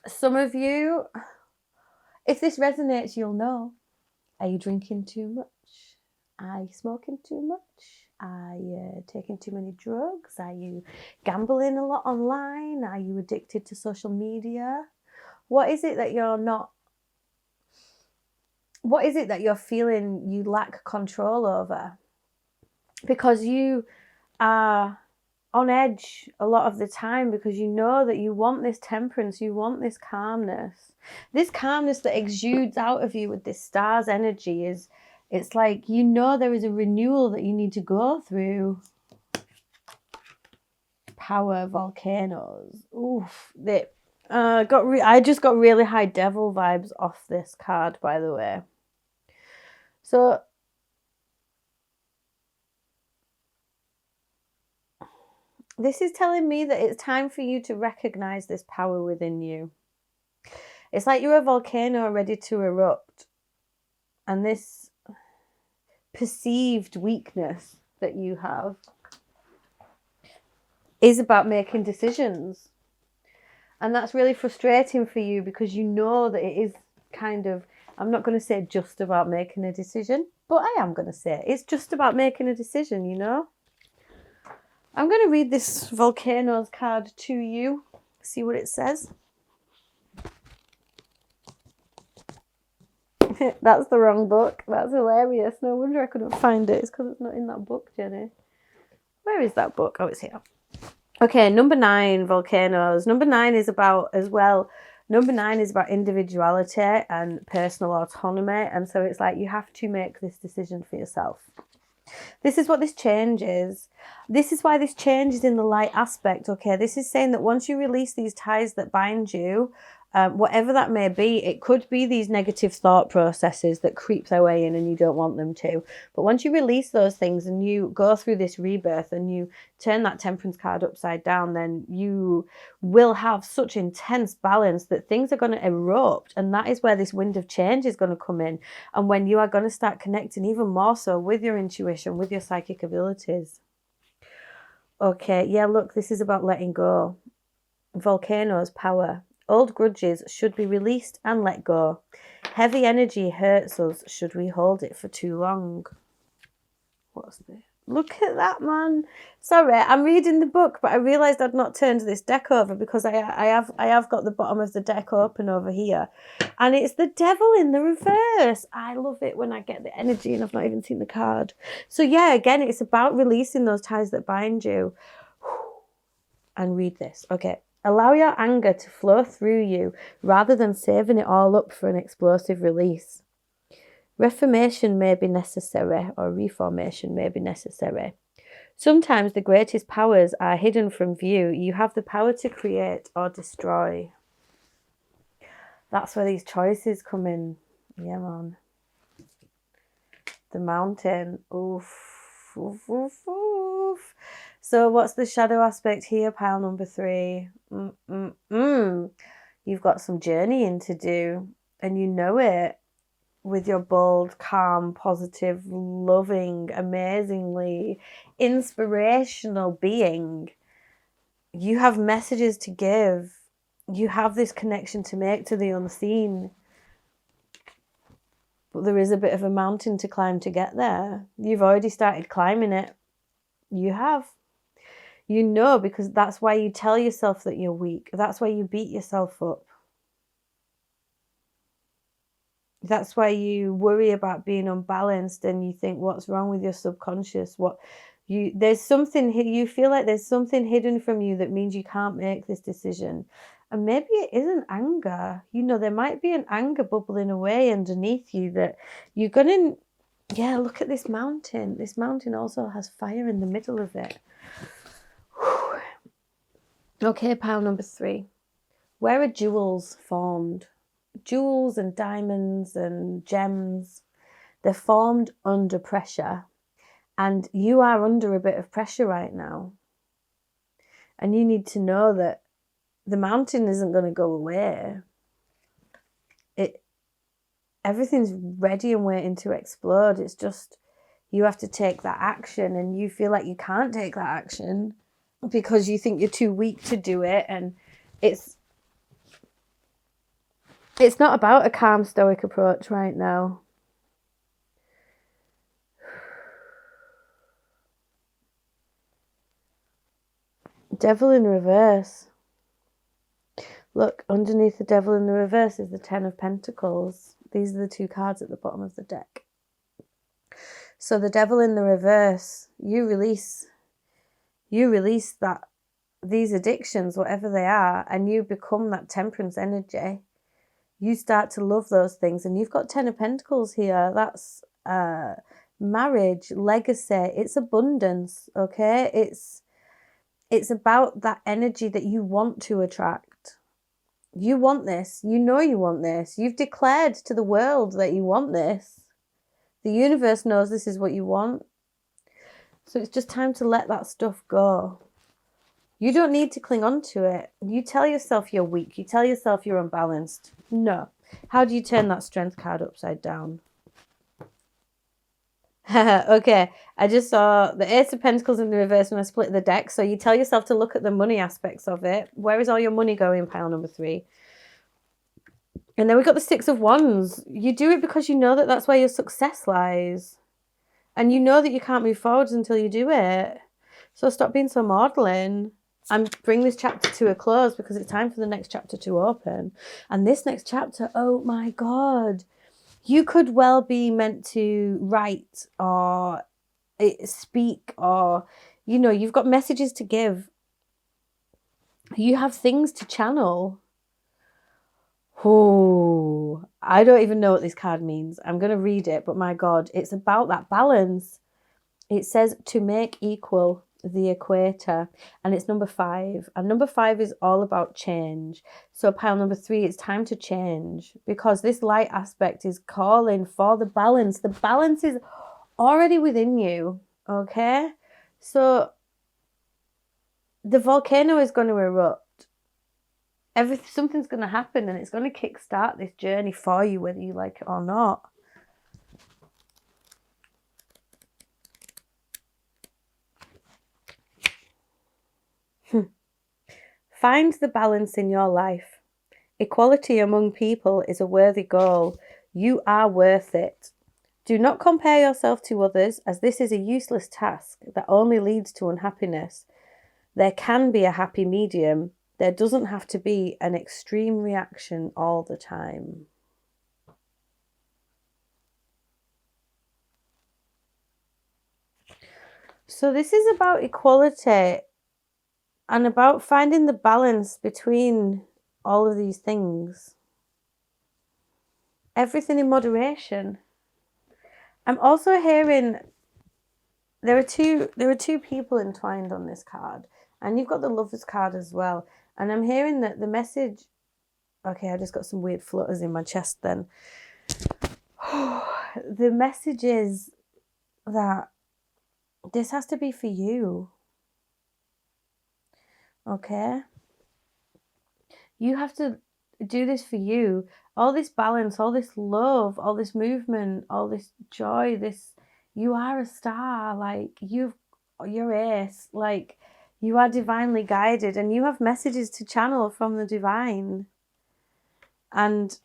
some of you, if this resonates, you'll know. Are you drinking too much? Are you smoking too much? Are you taking too many drugs? Are you gambling a lot online? Are you addicted to social media? What is it that you're not? What is it that you're feeling you lack control over? Because you are on edge a lot of the time because you know that you want this temperance, you want this calmness. This calmness that exudes out of you with this star's energy is, it's like, you know, there is a renewal that you need to go through. Power volcanoes. Oof. I just got really high devil vibes off this card, by the way. So this is telling me that it's time for you to recognize this power within you. It's like you're a volcano ready to erupt. And this perceived weakness that you have is about making decisions. And that's really frustrating for you because you know that it is kind of, I'm not going to say just about making a decision, but I am going to say it's just about making a decision, you know? I'm going to read this Volcanoes card to you, see what it says. That's the wrong book. That's hilarious. No wonder I couldn't find it. It's because it's not in that book, Jenny. Where is that book? Oh, it's here. Okay, number 9, Volcanoes. Number 9 is about, as well, number 9 is about individuality and personal autonomy. And so it's like you have to make this decision for yourself. This is what this change is. This is why this change is in the light aspect, okay? This is saying that once you release these ties that bind you, whatever that may be, it could be these negative thought processes that creep their way in and you don't want them to. But once you release those things and you go through this rebirth and you turn that temperance card upside down, then you will have such intense balance that things are going to erupt. And that is where this wind of change is going to come in. And when you are going to start connecting even more so with your intuition, with your psychic abilities. Okay, yeah, look, this is about letting go. Volcanoes, power. Old grudges should be released and let go. Heavy energy hurts us should we hold it for too long. What's this? Look at that, man. Sorry, I'm reading the book, but I realised I'd not turned this deck over because I have got the bottom of the deck open over here. And it's the devil in the reverse. I love it when I get the energy and I've not even seen the card. So yeah, again, it's about releasing those ties that bind you. And read this. Okay. Allow your anger to flow through you rather than saving it all up for an explosive release. Reformation may be necessary, or reformation may be necessary. Sometimes the greatest powers are hidden from view. You have the power to create or destroy. That's where these choices come in. Yeah, man. The mountain. Oof. Oof, oof, oof. So what's the shadow aspect here? Pile number 3. You've got some journeying to do, and you know it. With your bold, calm, positive, loving, amazingly inspirational being, you have messages to give. You have this connection to make to the unseen. But there is a bit of a mountain to climb to get there. You've already started climbing it. You have. You know, because that's why you tell yourself that you're weak. That's why you beat yourself up. That's why you worry about being unbalanced and you think, what's wrong with your subconscious? There's something, you feel like there's something hidden from you that means you can't make this decision. And maybe it isn't anger. You know, there might be an anger bubbling away underneath you that you're going to, yeah, look at this mountain. This mountain also has fire in the middle of it. Whew. Okay, pile number 3. Where are jewels formed? Jewels and diamonds and gems, they're formed under pressure. And you are under a bit of pressure right now. And you need to know that the mountain isn't going to go away. Everything's ready and waiting to explode. It's just you have to take that action, and you feel like you can't take that action because you think you're too weak to do it. And it's not about a calm, stoic approach right now. Devil in reverse. Look, underneath the devil in the reverse is the 10 of Pentacles. These are the 2 cards at the bottom of the deck. So the devil in the reverse, you release these addictions, whatever they are, and you become that temperance energy. You start to love those things, and you've got 10 of Pentacles here. That's marriage, legacy, it's abundance, okay? It's about that energy that you want to attract. You want this. You know you want this. You've declared to the world that you want this. The universe knows this is what you want. So it's just time to let that stuff go. You don't need to cling on to it. You tell yourself you're weak. You tell yourself you're unbalanced. No. How do you turn that strength card upside down? Okay, I just saw the Ace of Pentacles in the reverse when I split the deck. So you tell yourself to look at the money aspects of it. Where is all your money going, pile number 3? And then we've got the 6 of Wands. You do it because you know that that's where your success lies. And you know that you can't move forwards until you do it. So stop being so maudlin and bring this chapter to a close, because it's time for the next chapter to open. And this next chapter, oh my God. You could well be meant to write or speak, or, you know, you've got messages to give. You have things to channel. Oh, I don't even know what this card means. I'm going to read it, but my God, it's about that balance. It says to make equal the equator, and it's number 5, and number 5 is all about change. So pile number 3, it's time to change, because this light aspect is calling for the balance. The balance is already within you, okay? So the volcano is going to erupt. Something's going to happen, and it's going to kickstart this journey for you, whether you like it or not. Find the balance in your life. Equality among people is a worthy goal. You are worth it. Do not compare yourself to others, as this is a useless task that only leads to unhappiness. There can be a happy medium. There doesn't have to be an extreme reaction all the time. So this is about equality and about finding the balance between all of these things. Everything in moderation. I'm also hearing there are two people entwined on this card, and you've got the Lovers card as well. And I'm hearing that the message, okay, I just got some weird flutters in my chest then. The message is that this has to be for you. Okay? You have to do this for you. All this balance, all this love, all this movement, all this joy, you are a star. Like, you're ace. Like, you are divinely guided, and you have messages to channel from the divine. And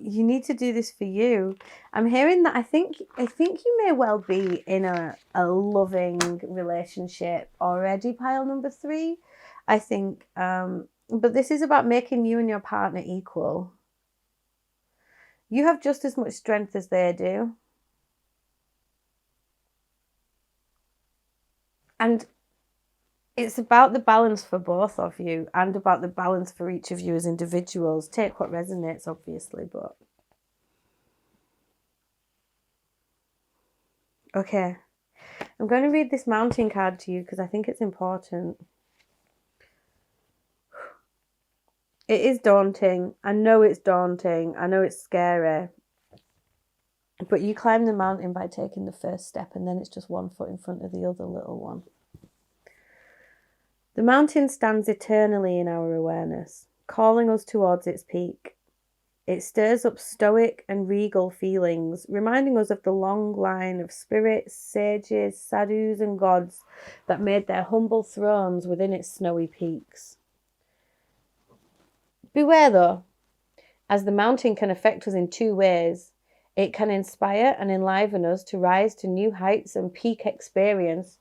You need to do this for you. I'm hearing that I think you may well be in a loving relationship already, pile number 3. I think but this is about making you and your partner equal. You have just as much strength as they do. And it's about the balance for both of you and about the balance for each of you as individuals. Take what resonates, obviously, but... Okay. I'm going to read this mountain card to you because I think it's important. It is daunting. I know it's daunting. I know it's scary. But you climb the mountain by taking the first step, and then it's just one foot in front of the other little one. The mountain stands eternally in our awareness, calling us towards its peak. It stirs up stoic and regal feelings, reminding us of the long line of spirits, sages, sadhus, and gods that made their humble thrones within its snowy peaks. Beware, though, as the mountain can affect us in 2 ways. It can inspire and enliven us to rise to new heights and peak experience,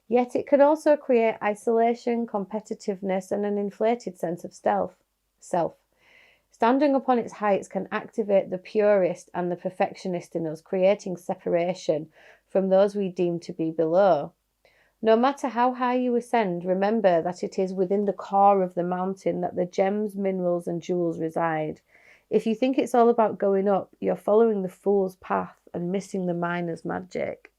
yet it can also create isolation, competitiveness, and an inflated sense of self. Standing upon its heights can activate the purist and the perfectionist in us, creating separation from those we deem to be below. No matter how high you ascend, remember that it is within the core of the mountain that the gems, minerals, and jewels reside. If you think it's all about going up, you're following the fool's path and missing the miner's magic.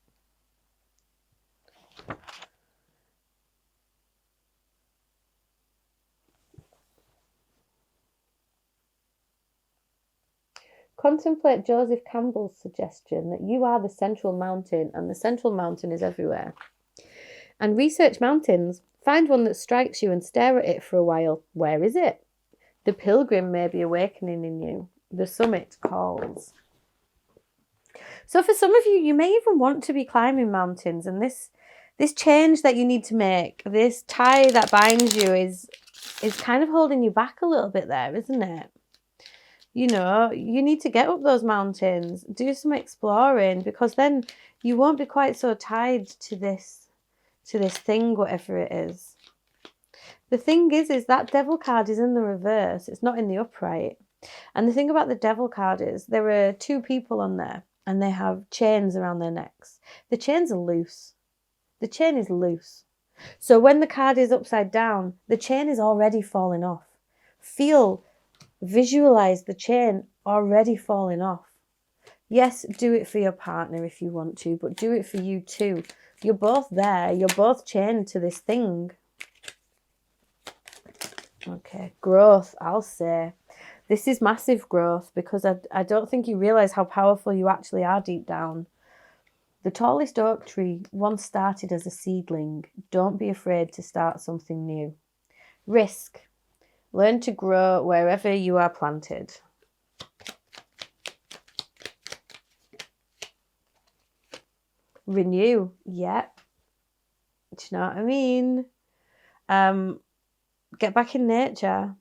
Contemplate Joseph Campbell's suggestion that you are the central mountain and the central mountain is everywhere. And research mountains. Find one that strikes you and stare at it for a while. Where is it? The pilgrim may be awakening in you. The summit calls. So for some of you, you may even want to be climbing mountains, and this change that you need to make, this tie that binds you is kind of holding you back a little bit there, isn't it? You know, you need to get up those mountains, do some exploring, because then you won't be quite so tied to this thing, whatever it is. The thing is that devil card is in the reverse. It's not in the upright. And the thing about the devil card is there are 2 people on there and they have chains around their necks. The chains are loose. The chain is loose. So when the card is upside down, the chain is already falling off. Visualize the chain already falling off. Yes, do it for your partner if you want to, but do it for you too. You're both there. You're both chained to this thing. Okay, growth, I'll say. This is massive growth because I don't think you realise how powerful you actually are deep down. The tallest oak tree once started as a seedling. Don't be afraid to start something new. Risk. Learn to grow wherever you are planted. Renew. Yep. Do you know what I mean? Get back in nature.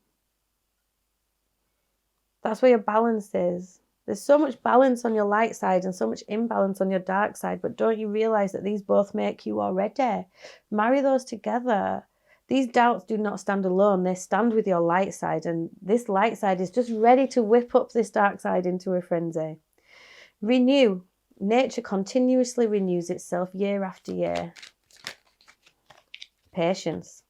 That's where your balance is. There's so much balance on your light side and so much imbalance on your dark side, but don't you realise that these both make you already? Marry those together. These doubts do not stand alone. They stand with your light side, and this light side is just ready to whip up this dark side into a frenzy. Renew. Nature continuously renews itself year after year. Patience.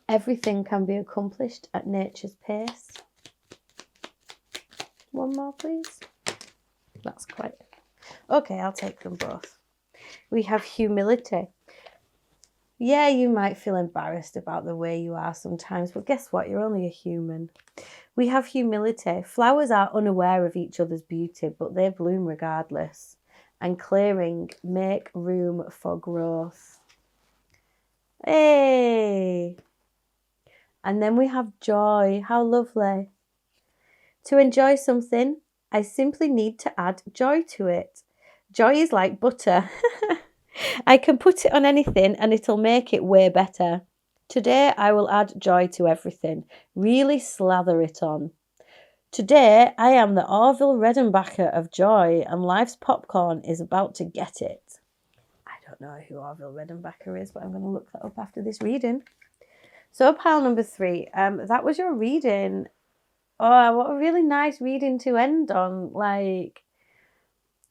Everything can be accomplished at nature's pace. One more, please. That's quite... Okay, I'll take them both. We have humility. Yeah, you might feel embarrassed about the way you are sometimes, but guess what? You're only a human. We have humility. Flowers are unaware of each other's beauty, but they bloom regardless. And clearing, make room for growth. Hey! And then we have joy. How lovely. To enjoy something, I simply need to add joy to it. Joy is like butter. I can put it on anything and it'll make it way better. Today I will add joy to everything. Really slather it on. Today, I am the Orville Redenbacher of joy, and life's popcorn is about to get it. I don't know who Orville Redenbacher is, but I'm going to look that up after this reading. So, pile number 3, that was your reading. Oh, what a really nice reading to end on. Like,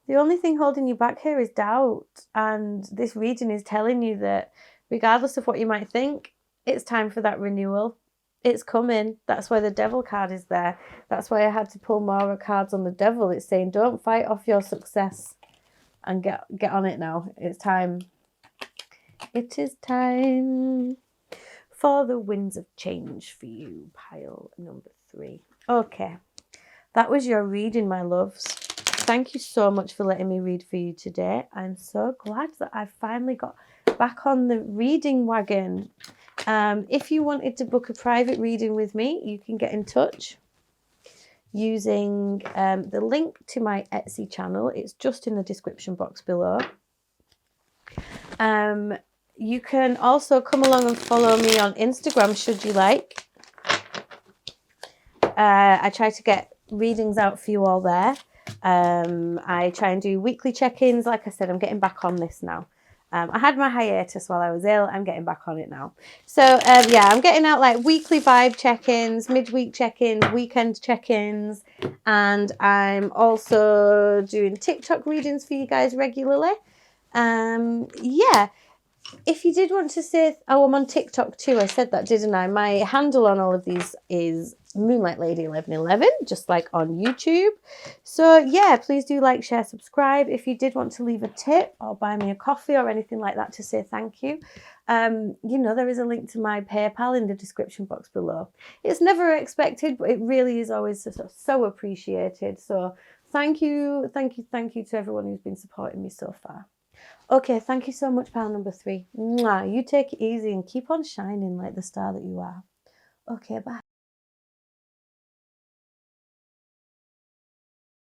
the only thing holding you back here is doubt. And this reading is telling you that regardless of what you might think, it's time for that renewal. It's coming. That's why the devil card is there. That's why I had to pull more cards on the devil. It's saying, don't fight off your success and get on it now. It's time. It is time for the winds of change for you, pile number 3. Okay, that was your reading, my loves. Thank you so much for letting me read for you today. I'm so glad that I finally got back on the reading wagon. If you wanted to book a private reading with me, you can get in touch using the link to my Etsy channel. It's just in the description box below. You can also come along and follow me on Instagram should you like. I try to get readings out for you all there. I try and do weekly check-ins. Like I said, I'm getting back on this now. I had my hiatus while I was ill. I'm getting back on it now. So, yeah, I'm getting out like weekly vibe check-ins, midweek check-ins, weekend check-ins. And I'm also doing TikTok readings for you guys regularly. Yeah. If you did want to say, oh, I'm on TikTok too. I said that, didn't I? My handle on all of these is Moonlight Lady 1111, just like on YouTube. So yeah, please do like, share, subscribe. If you did want to leave a tip or buy me a coffee or anything like that to say thank you, you know, there is a link to my PayPal in the description box below. It's never expected, but it really is always so appreciated. So thank you to everyone who's been supporting me so far. Okay, thank you so much, pal number 3. Mwah. You take it easy and keep on shining like the star that you are. Okay, bye.